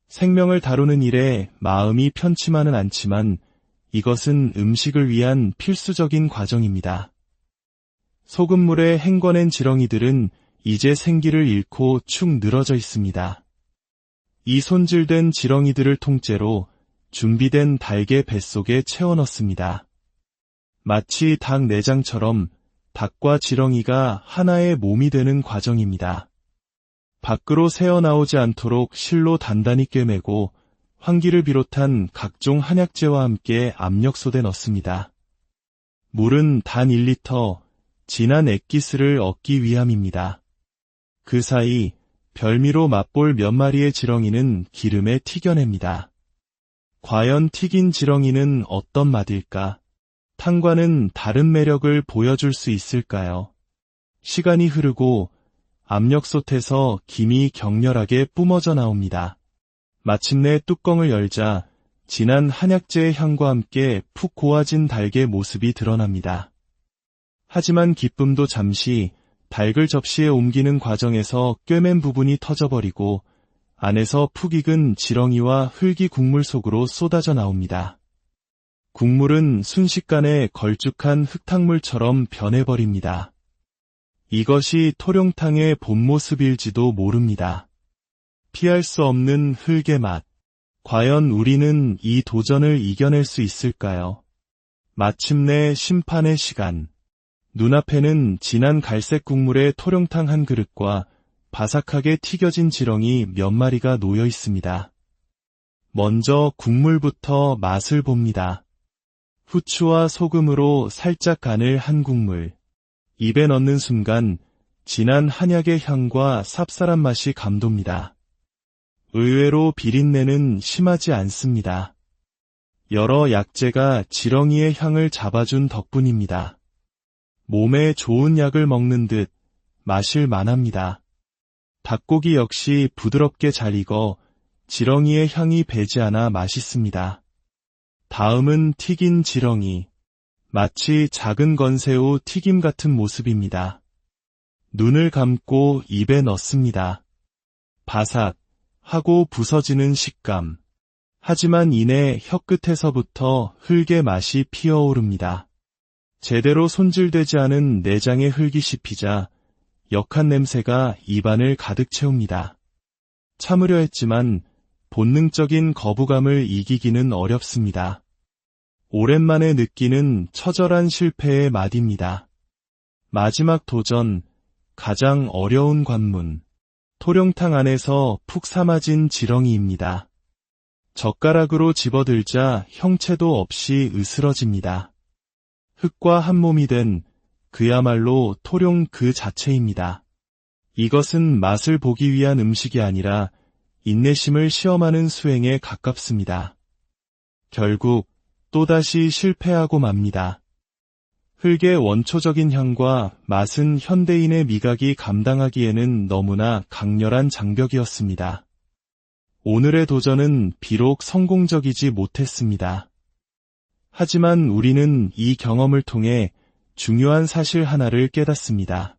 생명을 다루는 일에 마음이 편치만은 않지만 이것은 음식을 위한 필수적인 과정입니다. 소금물에 헹궈낸 지렁이들은 이제 생기를 잃고 축 늘어져 있습니다. 이 손질된 지렁이들을 통째로 준비된 닭의 뱃속에 채워 넣습니다. 마치 닭 내장처럼 닭과 지렁이가 하나의 몸이 되는 과정입니다. 밖으로 새어나오지 않도록 실로 단단히 꿰매고 환기를 비롯한 각종 한약재와 함께 압력솥에 넣습니다. 물은 단 1리터, 진한 액기스를 얻기 위함입니다. 그 사이 별미로 맛볼 몇 마리의 지렁이는 기름에 튀겨냅니다. 과연 튀긴 지렁이는 어떤 맛일까? 탕과는 다른 매력을 보여줄 수 있을까요? 시간이 흐르고 압력솥에서 김이 격렬하게 뿜어져 나옵니다. 마침내 뚜껑을 열자 진한 한약재의 향과 함께 푹 고아진 닭의 모습이 드러납니다. 하지만 기쁨도 잠시, 닭을 접시에 옮기는 과정에서 꿰맨 부분이 터져버리고 안에서 푹 익은 지렁이와 흙이 국물 속으로 쏟아져 나옵니다. 국물은 순식간에 걸쭉한 흙탕물처럼 변해버립니다. 이것이 토룡탕의 본 모습일지도 모릅니다. 피할 수 없는 흙의 맛. 과연 우리는 이 도전을 이겨낼 수 있을까요? 마침내 심판의 시간. 눈앞에는 진한 갈색 국물의 토룡탕 한 그릇과 바삭하게 튀겨진 지렁이 몇 마리가 놓여 있습니다. 먼저 국물부터 맛을 봅니다. 후추와 소금으로 살짝 간을 한 국물. 입에 넣는 순간 진한 한약의 향과 쌉쌀한 맛이 감돕니다. 의외로 비린내는 심하지 않습니다. 여러 약재가 지렁이의 향을 잡아준 덕분입니다. 몸에 좋은 약을 먹는 듯 마실 만합니다. 닭고기 역시 부드럽게 잘 익어 지렁이의 향이 배지 않아 맛있습니다. 다음은 튀긴 지렁이. 마치 작은 건새우 튀김 같은 모습입니다. 눈을 감고 입에 넣습니다. 바삭 하고 부서지는 식감. 하지만 이내 혀끝에서부터 흙의 맛이 피어오릅니다. 제대로 손질되지 않은 내장의 흙이 씹히자 역한 냄새가 입안을 가득 채웁니다. 참으려 했지만 본능적인 거부감을 이기기는 어렵습니다. 오랜만에 느끼는 처절한 실패의 맛입니다. 마지막 도전, 가장 어려운 관문. 토룡탕 안에서 푹 삶아진 지렁이입니다. 젓가락으로 집어들자 형체도 없이 으스러집니다. 흙과 한 몸이 된 그야말로 토룡 그 자체입니다. 이것은 맛을 보기 위한 음식이 아니라 인내심을 시험하는 수행에 가깝습니다. 결국 또다시 실패하고 맙니다. 흙의 원초적인 향과 맛은 현대인의 미각이 감당하기에는 너무나 강렬한 장벽이었습니다. 오늘의 도전은 비록 성공적이지 못했습니다. 하지만 우리는 이 경험을 통해 중요한 사실 하나를 깨닫습니다.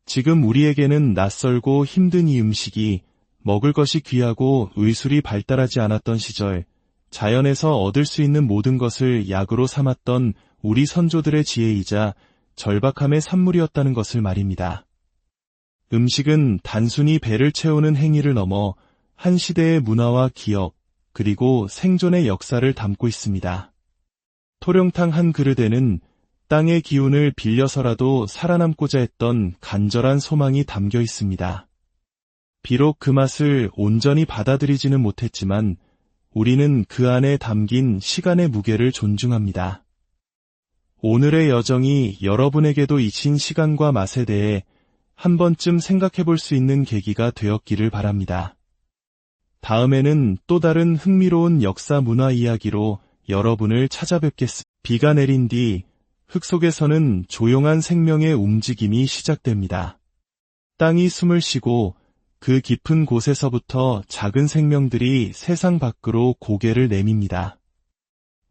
지금 우리에게는 낯설고 힘든 이 음식이 먹을 것이 귀하고 의술이 발달하지 않았던 시절, 자연에서 얻을 수 있는 모든 것을 약으로 삼았던 우리 선조들의 지혜이자 절박함의 산물이었다는 것을 말입니다. 음식은 단순히 배를 채우는 행위를 넘어 한 시대의 문화와 기억, 그리고 생존의 역사를 담고 있습니다. 토룡탕 한 그릇에는 땅의 기운을 빌려서라도 살아남고자 했던 간절한 소망이 담겨 있습니다. 비록 그 맛을 온전히 받아들이지는 못했지만 우리는 그 안에 담긴 시간의 무게를 존중합니다. 오늘의 여정이 여러분에게도 잊힌 시간과 맛에 대해 한 번쯤 생각해 볼 수 있는 계기가 되었기를 바랍니다. 다음에는 또 다른 흥미로운 역사 문화 이야기로 여러분을 찾아뵙겠습니다. 비가 내린 뒤 흙 속에서는 조용한 생명의 움직임이 시작됩니다. 땅이 숨을 쉬고 그 깊은 곳에서부터 작은 생명들이 세상 밖으로 고개를 내밉니다.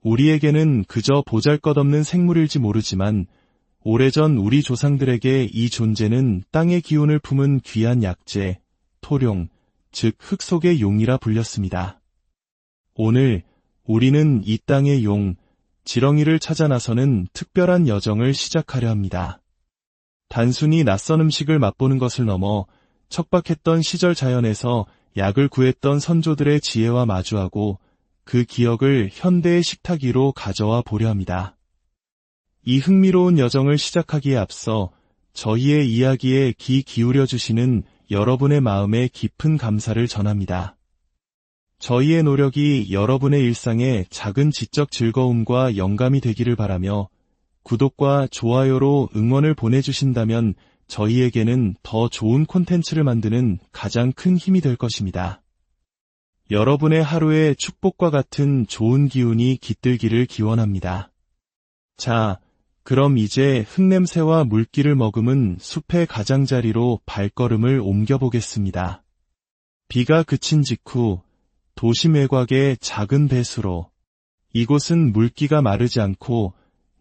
우리에게는 그저 보잘것없는 생물일지 모르지만 오래전 우리 조상들에게 이 존재는 땅의 기운을 품은 귀한 약재, 토룡, 즉 흙 속의 용이라 불렸습니다. 오늘 우리는 이 땅의 용, 지렁이를 찾아 나서는 특별한 여정을 시작하려 합니다. 단순히 낯선 음식을 맛보는 것을 넘어 척박했던 시절 자연에서 약을 구했던 선조들의 지혜와 마주하고 그 기억을 현대의 식탁 위로 가져와 보려 합니다. 이 흥미로운 여정을 시작하기에 앞서 저희의 이야기에 귀 기울여 주시는 여러분의 마음에 깊은 감사를 전합니다. 저희의 노력이 여러분의 일상에 작은 지적 즐거움과 영감이 되기를 바라며 구독과 좋아요로 응원을 보내주신다면 저희에게는 더 좋은 콘텐츠를 만드는 가장 큰 힘이 될 것입니다. 여러분의 하루에 축복과 같은 좋은 기운이 깃들기를 기원합니다. 자, 그럼 이제 흙냄새와 물기를 머금은 숲의 가장자리로 발걸음을 옮겨보겠습니다. 비가 그친 직후 도심 외곽의 작은 배수로. 이곳은 물기가 마르지 않고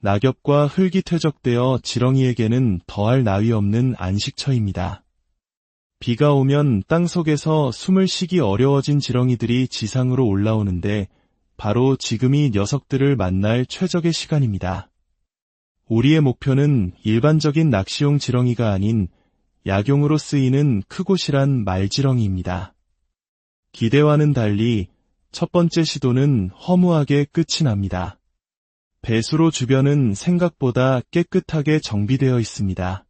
낙엽과 흙이 퇴적되어 지렁이에게는 더할 나위 없는 안식처입니다. 비가 오면 땅속에서 숨을 쉬기 어려워진 지렁이들이 지상으로 올라오는데 바로 지금이 녀석들을 만날 최적의 시간입니다. 우리의 목표는 일반적인 낚시용 지렁이가 아닌 약용으로 쓰이는 크고 실한 말지렁이입니다. 기대와는 달리 첫 번째 시도는 허무하게 끝이 납니다. 배수로 주변은 생각보다 깨끗하게 정비되어 있습니다.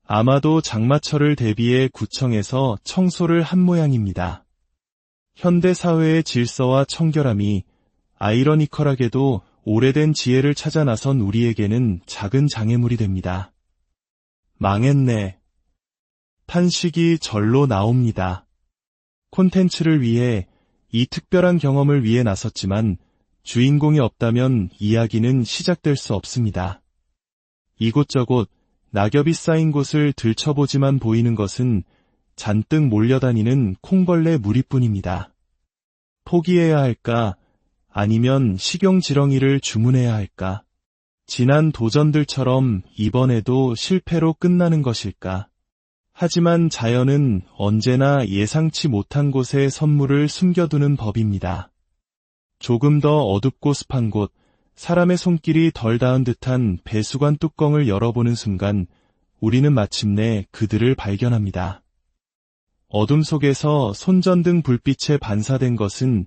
아마도 장마철을 대비해 구청에서 청소를 한 모양입니다. 현대 사회의 질서와 청결함이 아이러니컬하게도 오래된 지혜를 찾아 나선 우리에게는 작은 장애물이 됩니다. 망했네. 탄식이 절로 나옵니다. 콘텐츠를 위해 이 특별한 경험을 위해 나섰지만 주인공이 없다면 이야기는 시작될 수 없습니다. 이곳저곳 낙엽이 쌓인 곳을 들춰보지만 보이는 것은 잔뜩 몰려다니는 콩벌레 무리뿐입니다. 포기해야 할까? 아니면 식용 지렁이를 주문해야 할까? 지난 도전들처럼 이번에도 실패로 끝나는 것일까? 하지만 자연은 언제나 예상치 못한 곳에 선물을 숨겨두는 법입니다. 조금 더 어둡고 습한 곳, 사람의 손길이 덜 닿은 듯한 배수관 뚜껑을 열어보는 순간 우리는 마침내 그들을 발견합니다. 어둠 속에서 손전등 불빛에 반사된 것은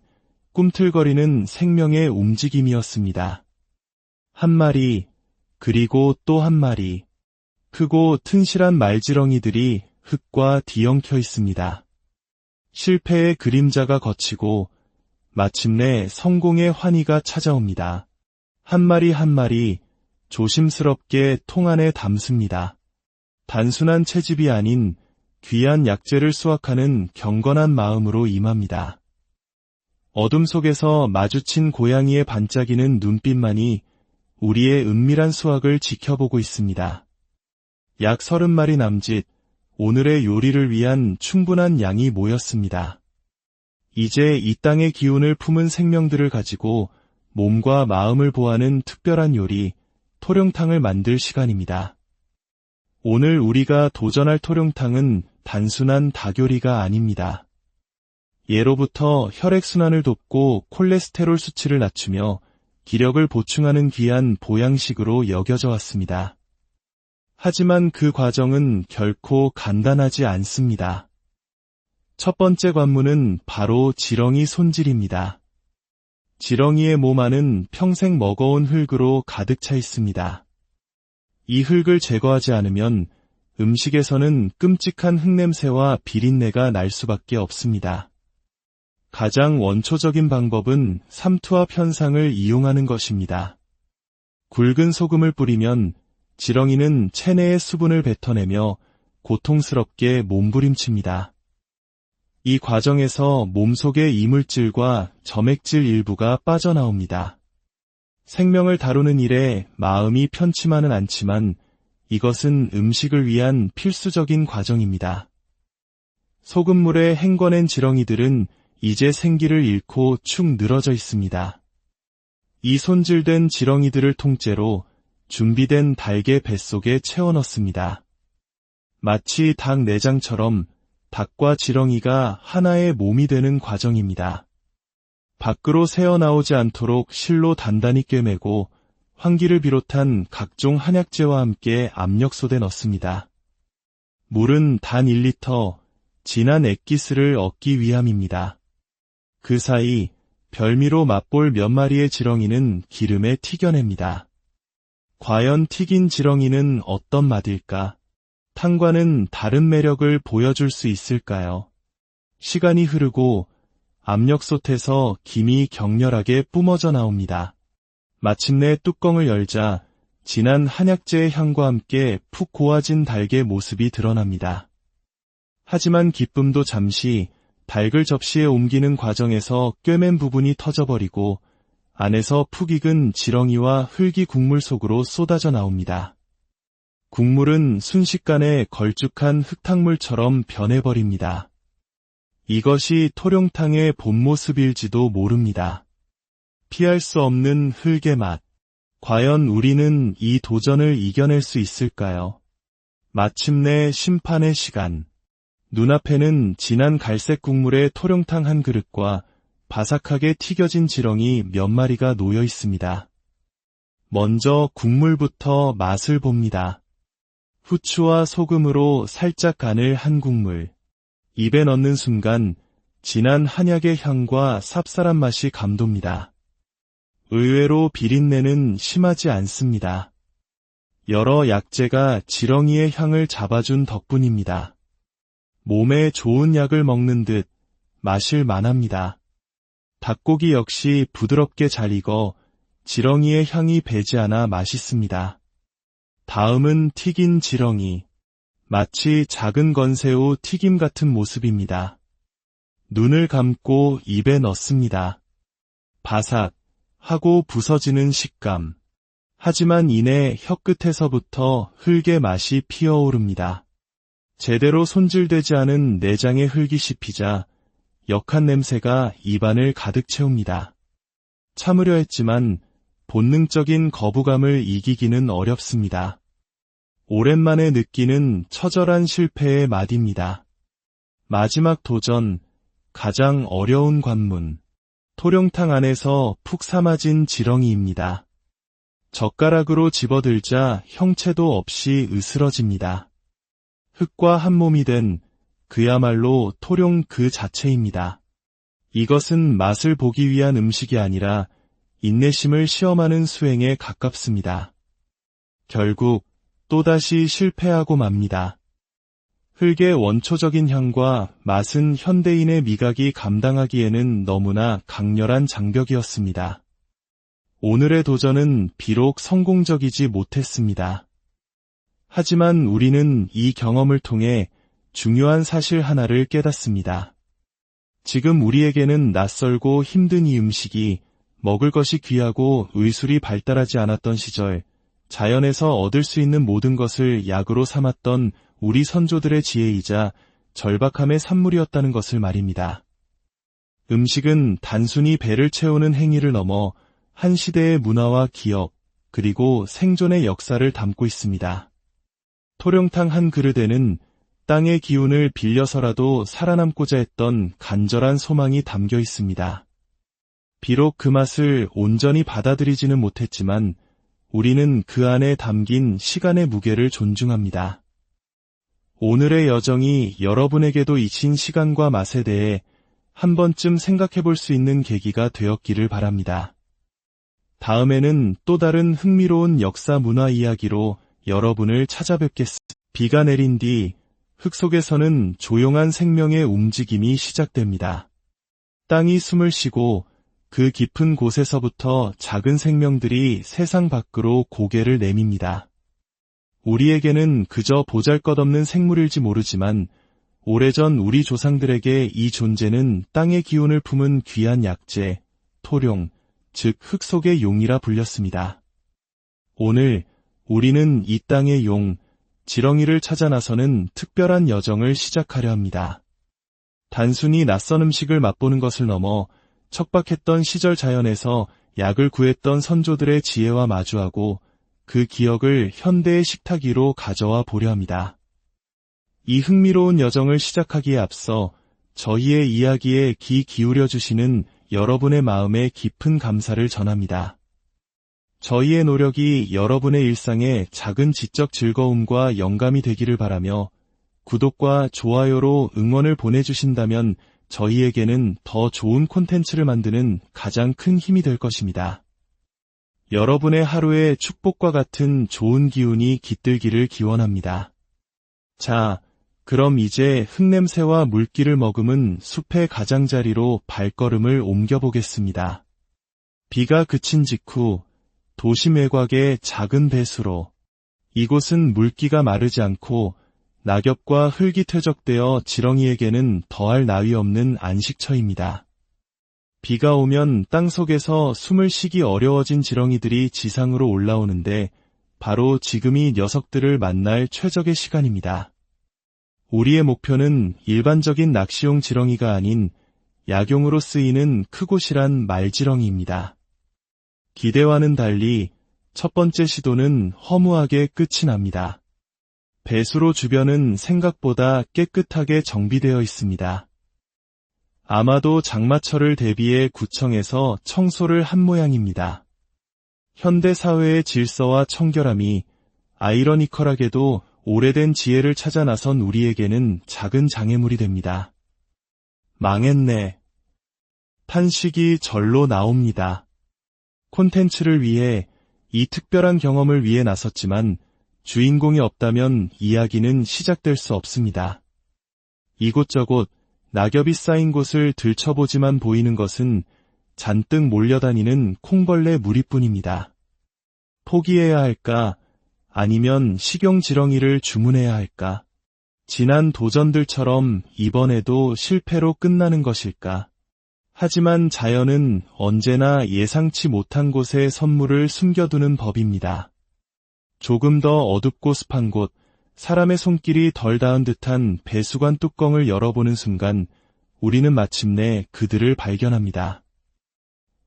꿈틀거리는 생명의 움직임이었습니다. 한 마리, 그리고 또 한 마리. 크고 튼실한 말지렁이들이 흙과 뒤엉켜 있습니다. 실패의 그림자가 걷히고 마침내 성공의 환희가 찾아옵니다. 한 마리 한 마리 조심스럽게 통 안에 담습니다. 단순한 채집이 아닌 귀한 약재를 수확하는 경건한 마음으로 임합니다. 어둠 속에서 마주친 고양이의 반짝이는 눈빛만이 우리의 은밀한 수확을 지켜보고 있습니다. 약 30마리 남짓, 오늘의 요리를 위한 충분한 양이 모였습니다. 이제 이 땅의 기운을 품은 생명들을 가지고 몸과 마음을 보하는 특별한 요리, 토룡탕을 만들 시간입니다. 오늘 우리가 도전할 토룡탕은 단순한 닭요리가 아닙니다. 예로부터 혈액순환을 돕고 콜레스테롤 수치를 낮추며 기력을 보충하는 귀한 보양식으로 여겨져 왔습니다. 하지만 그 과정은 결코 간단하지 않습니다. 첫 번째 관문은 바로 지렁이 손질입니다. 지렁이의 몸 안은 평생 먹어온 흙으로 가득 차 있습니다. 이 흙을 제거하지 않으면 음식에서는 끔찍한 흙냄새와 비린내가 날 수밖에 없습니다. 가장 원초적인 방법은 삼투압 현상을 이용하는 것입니다. 굵은 소금을 뿌리면 지렁이는 체내의 수분을 뱉어내며 고통스럽게 몸부림칩니다. 이 과정에서 몸속의 이물질과 점액질 일부가 빠져나옵니다. 생명을 다루는 일에 마음이 편치만은 않지만 이것은 음식을 위한 필수적인 과정입니다. 소금물에 헹궈낸 지렁이들은 이제 생기를 잃고 축 늘어져 있습니다. 이 손질된 지렁이들을 통째로 준비된 닭의 뱃속에 채워 넣습니다. 마치 닭 내장처럼 닭과 지렁이가 하나의 몸이 되는 과정입니다. 밖으로 새어나오지 않도록 실로 단단히 꿰매고 환기를 비롯한 각종 한약재와 함께 압력솥에 넣습니다. 물은 단 1리터, 진한 액기스를 얻기 위함입니다. 그 사이 별미로 맛볼 몇 마리의 지렁이는 기름에 튀겨냅니다. 과연 튀긴 지렁이는 어떤 맛일까? 탕과는 다른 매력을 보여줄 수 있을까요? 시간이 흐르고 압력솥에서 김이 격렬하게 뿜어져 나옵니다. 마침내 뚜껑을 열자 진한 한약재의 향과 함께 푹 고아진 닭의 모습이 드러납니다. 하지만 기쁨도 잠시 닭을 접시에 옮기는 과정에서 꿰맨 부분이 터져버리고 안에서 푹 익은 지렁이와 흙이 국물 속으로 쏟아져 나옵니다. 국물은 순식간에 걸쭉한 흙탕물처럼 변해버립니다. 이것이 토룡탕의 본 모습일지도 모릅니다. 피할 수 없는 흙의 맛, 과연 우리는 이 도전을 이겨낼 수 있을까요? 마침내 심판의 시간. 눈앞에는 진한 갈색 국물의 토룡탕 한 그릇과 바삭하게 튀겨진 지렁이 몇 마리가 놓여 있습니다. 먼저 국물부터 맛을 봅니다. 후추와 소금으로 살짝 간을 한 국물. 입에 넣는 순간 진한 한약의 향과 쌉쌀한 맛이 감돕니다. 의외로 비린내는 심하지 않습니다. 여러 약재가 지렁이의 향을 잡아준 덕분입니다. 몸에 좋은 약을 먹는 듯 마실 만합니다. 닭고기 역시 부드럽게 잘 익어 지렁이의 향이 배지 않아 맛있습니다. 다음은 튀긴 지렁이. 마치 작은 건새우 튀김 같은 모습입니다. 눈을 감고 입에 넣습니다. 바삭 하고 부서지는 식감. 하지만 이내 혀끝에서부터 흙의 맛이 피어오릅니다. 제대로 손질되지 않은 내장의 흙이 씹히자 역한 냄새가 입안을 가득 채웁니다. 참으려 했지만 본능적인 거부감을 이기기는 어렵습니다. 오랜만에 느끼는 처절한 실패의 맛입니다. 마지막 도전, 가장 어려운 관문. 토룡탕 안에서 푹 삶아진 지렁이입니다. 젓가락으로 집어들자 형체도 없이 으스러집니다. 흙과 한몸이 된 그야말로 토룡 그 자체입니다. 이것은 맛을 보기 위한 음식이 아니라 인내심을 시험하는 수행에 가깝습니다. 결국 또다시 실패하고 맙니다. 흙의 원초적인 향과 맛은 현대인의 미각이 감당하기에는 너무나 강렬한 장벽이었습니다. 오늘의 도전은 비록 성공적이지 못했습니다. 하지만 우리는 이 경험을 통해 중요한 사실 하나를 깨닫습니다. 지금 우리에게는 낯설고 힘든 이 음식이 먹을 것이 귀하고 의술이 발달하지 않았던 시절, 자연에서 얻을 수 있는 모든 것을 약으로 삼았던 우리 선조들의 지혜이자 절박함의 산물이었다는 것을 말입니다. 음식은 단순히 배를 채우는 행위를 넘어 한 시대의 문화와 기억, 그리고 생존의 역사를 담고 있습니다. 토룡탕 한 그릇에는 땅의 기운을 빌려서라도 살아남고자 했던 간절한 소망이 담겨 있습니다. 비록 그 맛을 온전히 받아들이지는 못했지만 우리는 그 안에 담긴 시간의 무게를 존중합니다. 오늘의 여정이 여러분에게도 잊힌 시간과 맛에 대해 한 번쯤 생각해 볼 수 있는 계기가 되었기를 바랍니다. 다음에는 또 다른 흥미로운 역사 문화 이야기로 여러분을 찾아뵙겠습니다. 비가 내린 뒤 흙 속에서는 조용한 생명의 움직임이 시작됩니다. 땅이 숨을 쉬고 그 깊은 곳에서부터 작은 생명들이 세상 밖으로 고개를 내밉니다. 우리에게는 그저 보잘것없는 생물일지 모르지만 오래전 우리 조상들에게 이 존재는 땅의 기운을 품은 귀한 약재, 토룡, 즉 흙 속의 용이라 불렸습니다. 오늘 우리는 이 땅의 용, 지렁이를 찾아 나서는 특별한 여정을 시작하려 합니다. 단순히 낯선 음식을 맛보는 것을 넘어 척박했던 시절 자연에서 약을 구했던 선조들의 지혜와 마주하고 그 기억을 현대의 식탁 위로 가져와 보려 합니다. 이 흥미로운 여정을 시작하기에 앞서 저희의 이야기에 귀 기울여 주시는 여러분의 마음에 깊은 감사를 전합니다. 저희의 노력이 여러분의 일상에 작은 지적 즐거움과 영감이 되기를 바라며 구독과 좋아요로 응원을 보내주신다면 저희에게는 더 좋은 콘텐츠를 만드는 가장 큰 힘이 될 것입니다. 여러분의 하루에 축복과 같은 좋은 기운이 깃들기를 기원합니다. 자, 그럼 이제 흙냄새와 물기를 머금은 숲의 가장자리로 발걸음을 옮겨보겠습니다. 비가 그친 직후 도시 외곽의 작은 배수로. 이곳은 물기가 마르지 않고 낙엽과 흙이 퇴적되어 지렁이에게는 더할 나위 없는 안식처입니다. 비가 오면 땅속에서 숨을 쉬기 어려워진 지렁이들이 지상으로 올라오는데 바로 지금이 녀석들을 만날 최적의 시간입니다. 우리의 목표는 일반적인 낚시용 지렁이가 아닌 약용으로 쓰이는 크고 실한 말지렁이입니다. 기대와는 달리 첫 번째 시도는 허무하게 끝이 납니다. 배수로 주변은 생각보다 깨끗하게 정비되어 있습니다. 아마도 장마철을 대비해 구청에서 청소를 한 모양입니다. 현대 사회의 질서와 청결함이 아이러니컬하게도 오래된 지혜를 찾아 나선 우리에게는 작은 장애물이 됩니다. 망했네. 탄식이 절로 나옵니다. 콘텐츠를 위해, 이 특별한 경험을 위해 나섰지만 주인공이 없다면 이야기는 시작될 수 없습니다. 이곳저곳 낙엽이 쌓인 곳을 들춰보지만 보이는 것은 잔뜩 몰려다니는 콩벌레 무리뿐입니다. 포기해야 할까? 아니면 식용지렁이를 주문해야 할까? 지난 도전들처럼 이번에도 실패로 끝나는 것일까? 하지만 자연은 언제나 예상치 못한 곳에 선물을 숨겨두는 법입니다. 조금 더 어둡고 습한 곳, 사람의 손길이 덜 닿은 듯한 배수관 뚜껑을 열어보는 순간 우리는 마침내 그들을 발견합니다.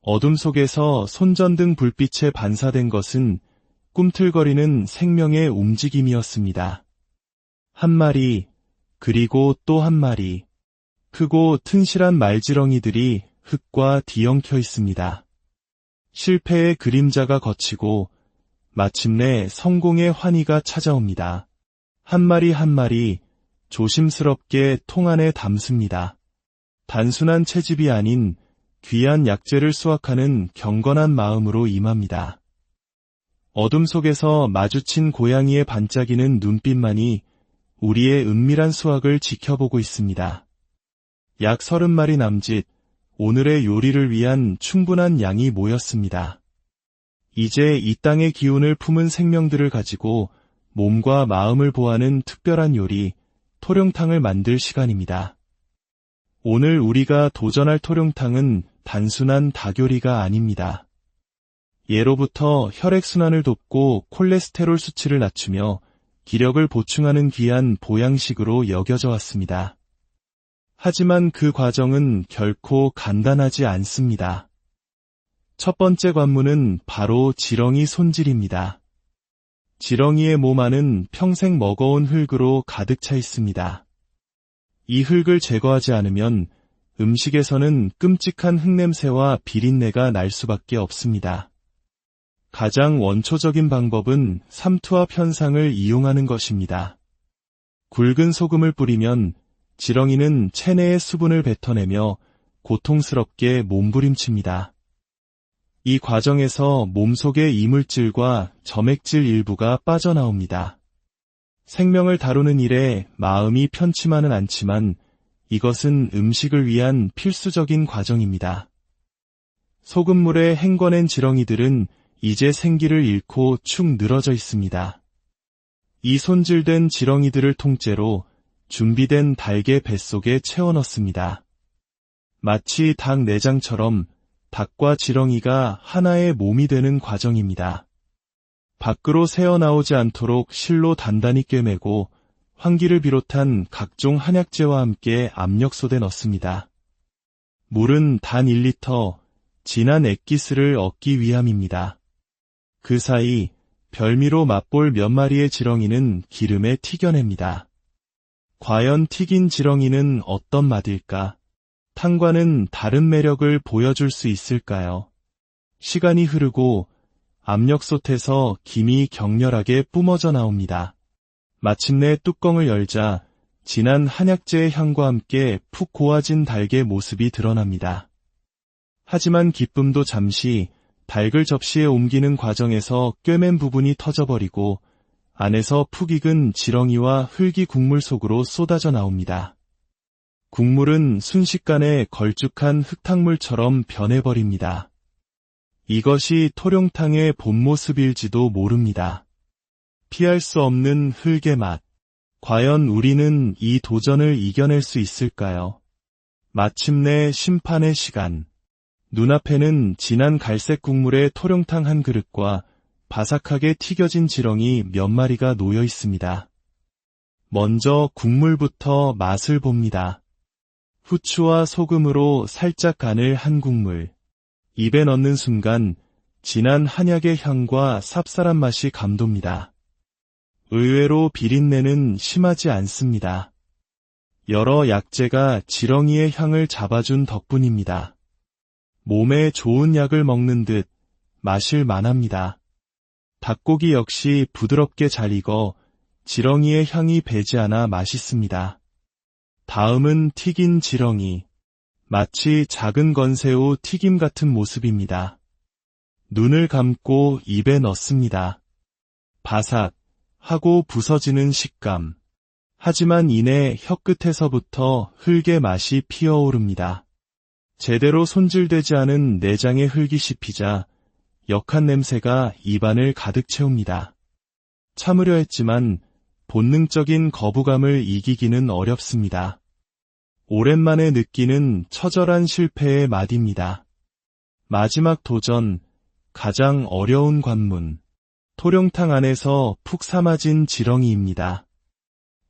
어둠 속에서 손전등 불빛에 반사된 것은 꿈틀거리는 생명의 움직임이었습니다. 한 마리, 그리고 또 한 마리. 크고 튼실한 말지렁이들이 흙과 뒤엉켜 있습니다. 실패의 그림자가 걷히고 마침내 성공의 환희가 찾아옵니다. 한 마리 한 마리 조심스럽게 통 안에 담습니다. 단순한 채집이 아닌 귀한 약재를 수확하는 경건한 마음으로 임합니다. 어둠 속에서 마주친 고양이의 반짝이는 눈빛만이 우리의 은밀한 수확을 지켜보고 있습니다. 약 30마리 남짓, 오늘의 요리를 위한 충분한 양이 모였습니다. 이제 이 땅의 기운을 품은 생명들을 가지고 몸과 마음을 보하는 특별한 요리, 토룡탕을 만들 시간입니다. 오늘 우리가 도전할 토룡탕은 단순한 닭요리가 아닙니다. 예로부터 혈액순환을 돕고 콜레스테롤 수치를 낮추며 기력을 보충하는 귀한 보양식으로 여겨져 왔습니다. 하지만 그 과정은 결코 간단하지 않습니다. 첫 번째 관문은 바로 지렁이 손질입니다. 지렁이의 몸 안은 평생 먹어온 흙으로 가득 차 있습니다. 이 흙을 제거하지 않으면 음식에서는 끔찍한 흙냄새와 비린내가 날 수밖에 없습니다. 가장 원초적인 방법은 삼투압 현상을 이용하는 것입니다. 굵은 소금을 뿌리면 지렁이는 체내의 수분을 뱉어내며 고통스럽게 몸부림칩니다. 이 과정에서 몸속의 이물질과 점액질 일부가 빠져나옵니다. 생명을 다루는 일에 마음이 편치만은 않지만 이것은 음식을 위한 필수적인 과정입니다. 소금물에 헹궈낸 지렁이들은 이제 생기를 잃고 축 늘어져 있습니다. 이 손질된 지렁이들을 통째로 준비된 닭의 뱃속에 채워 넣습니다. 마치 닭 내장처럼 닭과 지렁이가 하나의 몸이 되는 과정입니다. 밖으로 새어나오지 않도록 실로 단단히 꿰매고 환기를 비롯한 각종 한약재와 함께 압력솥에 넣습니다. 물은 단 1리터, 진한 액기스를 얻기 위함입니다. 그 사이 별미로 맛볼 몇 마리의 지렁이는 기름에 튀겨냅니다. 과연 튀긴 지렁이는 어떤 맛일까? 탕과는 다른 매력을 보여줄 수 있을까요? 시간이 흐르고 압력솥에서 김이 격렬하게 뿜어져 나옵니다. 마침내 뚜껑을 열자 진한 한약재의 향과 함께 푹 고아진 닭의 모습이 드러납니다. 하지만 기쁨도 잠시 닭을 접시에 옮기는 과정에서 꿰맨 부분이 터져버리고 안에서 푹 익은 지렁이와 흙이 국물 속으로 쏟아져 나옵니다. 국물은 순식간에 걸쭉한 흙탕물처럼 변해버립니다. 이것이 토룡탕의 본 모습일지도 모릅니다. 피할 수 없는 흙의 맛. 과연 우리는 이 도전을 이겨낼 수 있을까요? 마침내 심판의 시간. 눈앞에는 진한 갈색 국물의 토룡탕 한 그릇과 바삭하게 튀겨진 지렁이 몇 마리가 놓여 있습니다. 먼저 국물부터 맛을 봅니다. 후추와 소금으로 살짝 간을 한 국물. 입에 넣는 순간 진한 한약의 향과 쌉쌀한 맛이 감돕니다. 의외로 비린내는 심하지 않습니다. 여러 약재가 지렁이의 향을 잡아준 덕분입니다. 몸에 좋은 약을 먹는 듯 마실 만합니다. 닭고기 역시 부드럽게 잘 익어 지렁이의 향이 배지 않아 맛있습니다. 다음은 튀긴 지렁이. 마치 작은 건새우 튀김 같은 모습입니다. 눈을 감고 입에 넣습니다. 바삭 하고 부서지는 식감. 하지만 이내 혀끝에서부터 흙의 맛이 피어오릅니다. 제대로 손질되지 않은 내장의 흙이 씹히자 역한 냄새가 입안을 가득 채웁니다. 참으려 했지만 본능적인 거부감을 이기기는 어렵습니다. 오랜만에 느끼는 처절한 실패의 맛입니다. 마지막 도전, 가장 어려운 관문. 토룡탕 안에서 푹 삶아진 지렁이입니다.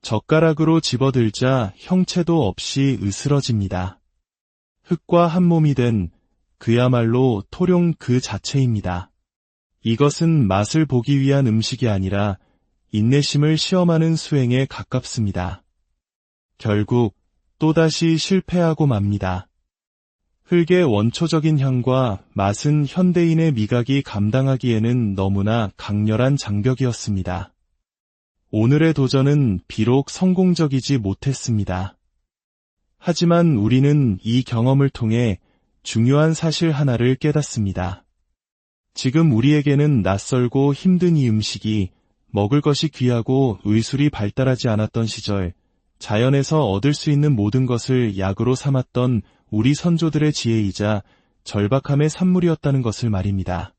젓가락으로 집어들자 형체도 없이 으스러집니다. 흙과 한 몸이 된 그야말로 토룡 그 자체입니다. 이것은 맛을 보기 위한 음식이 아니라 인내심을 시험하는 수행에 가깝습니다. 결국 또다시 실패하고 맙니다. 흙의 원초적인 향과 맛은 현대인의 미각이 감당하기에는 너무나 강렬한 장벽이었습니다. 오늘의 도전은 비록 성공적이지 못했습니다. 하지만 우리는 이 경험을 통해 중요한 사실 하나를 깨닫습니다. 지금 우리에게는 낯설고 힘든 이 음식이 먹을 것이 귀하고 의술이 발달하지 않았던 시절, 자연에서 얻을 수 있는 모든 것을 약으로 삼았던 우리 선조들의 지혜이자 절박함의 산물이었다는 것을 말입니다.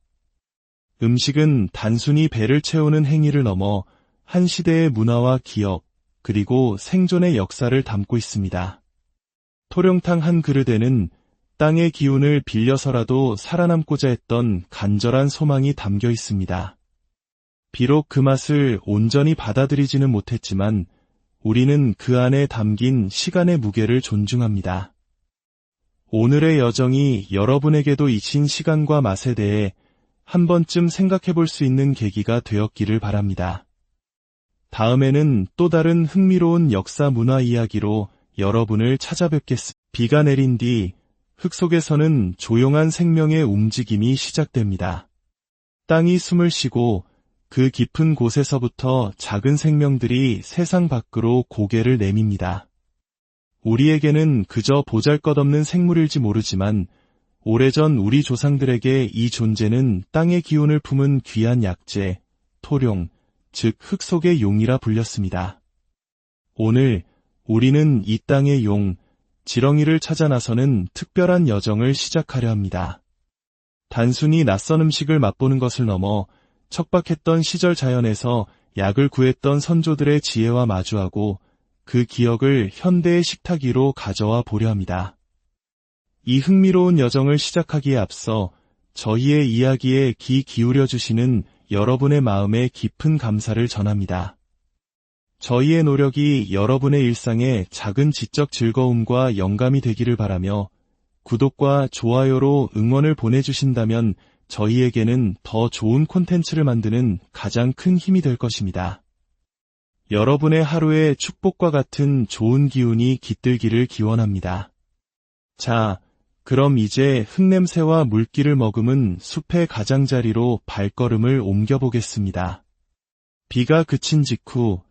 음식은 단순히 배를 채우는 행위를 넘어 한 시대의 문화와 기억, 그리고 생존의 역사를 담고 있습니다. 토룡탕 한 그릇에는 땅의 기운을 빌려서라도 살아남고자 했던 간절한 소망이 담겨 있습니다. 비록 그 맛을 온전히 받아들이지는 못했지만 우리는 그 안에 담긴 시간의 무게를 존중합니다. 오늘의 여정이 여러분에게도 잊힌 시간과 맛에 대해 한 번쯤 생각해 볼 수 있는 계기가 되었기를 바랍니다. 다음에는 또 다른 흥미로운 역사 문화 이야기로 여러분을 찾아뵙겠습니다. 비가 내린 뒤 흙 속에서는 조용한 생명의 움직임이 시작됩니다. 땅이 숨을 쉬고 그 깊은 곳에서부터 작은 생명들이 세상 밖으로 고개를 내밉니다. 우리에게는 그저 보잘것없는 생물일지 모르지만 오래전 우리 조상들에게 이 존재는 땅의 기운을 품은 귀한 약재, 토룡, 즉 흙 속의 용이라 불렸습니다. 오늘 우리는 이 땅의 용, 지렁이를 찾아 나서는 특별한 여정을 시작하려 합니다. 단순히 낯선 음식을 맛보는 것을 넘어 척박했던 시절 자연에서 약을 구했던 선조들의 지혜와 마주하고 그 기억을 현대의 식탁 위로 가져와 보려 합니다. 이 흥미로운 여정을 시작하기에 앞서 저희의 이야기에 귀 기울여 주시는 여러분의 마음에 깊은 감사를 전합니다. 저희의 노력이 여러분의 일상에 작은 지적 즐거움과 영감이 되기를 바라며 구독과 좋아요로 응원을 보내주신다면 저희에게는 더 좋은 콘텐츠를 만드는 가장 큰 힘이 될 것입니다. 여러분의 하루에 축복과 같은 좋은 기운이 깃들기를 기원합니다. 자, 그럼 이제 흙냄새와 물기를 머금은 숲의 가장자리로 발걸음을 옮겨보겠습니다. 비가 그친 직후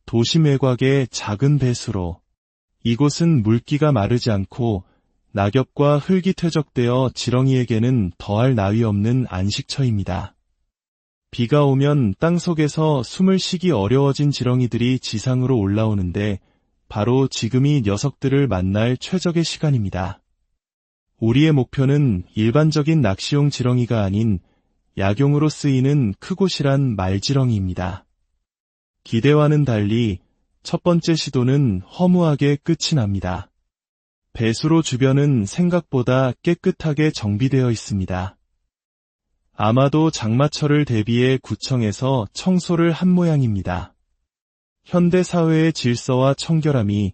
도심 외곽의 작은 배수로, 이곳은 물기가 마르지 않고 낙엽과 흙이 퇴적되어 지렁이에게는 더할 나위 없는 안식처입니다. 비가 오면 땅속에서 숨을 쉬기 어려워진 지렁이들이 지상으로 올라오는데 바로 지금이 녀석들을 만날 최적의 시간입니다. 우리의 목표는 일반적인 낚시용 지렁이가 아닌 약용으로 쓰이는 크고실한 말지렁이입니다. 기대와는 달리 첫 번째 시도는 허무하게 끝이 납니다. 배수로 주변은 생각보다 깨끗하게 정비되어 있습니다. 아마도 장마철을 대비해 구청에서 청소를 한 모양입니다. 현대 사회의 질서와 청결함이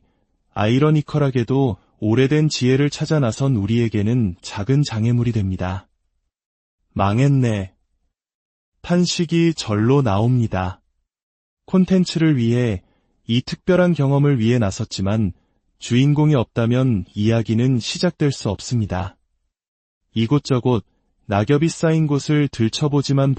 아이러니컬하게도 오래된 지혜를 찾아 나선 우리에게는 작은 장애물이 됩니다. 망했네. 탄식이 절로 나옵니다. 콘텐츠를 위해 이 특별한 경험을 위해 나섰지만 주인공이 없다면 이야기는 시작될 수 없습니다. 이곳저곳 낙엽이 쌓인 곳을 들춰보지만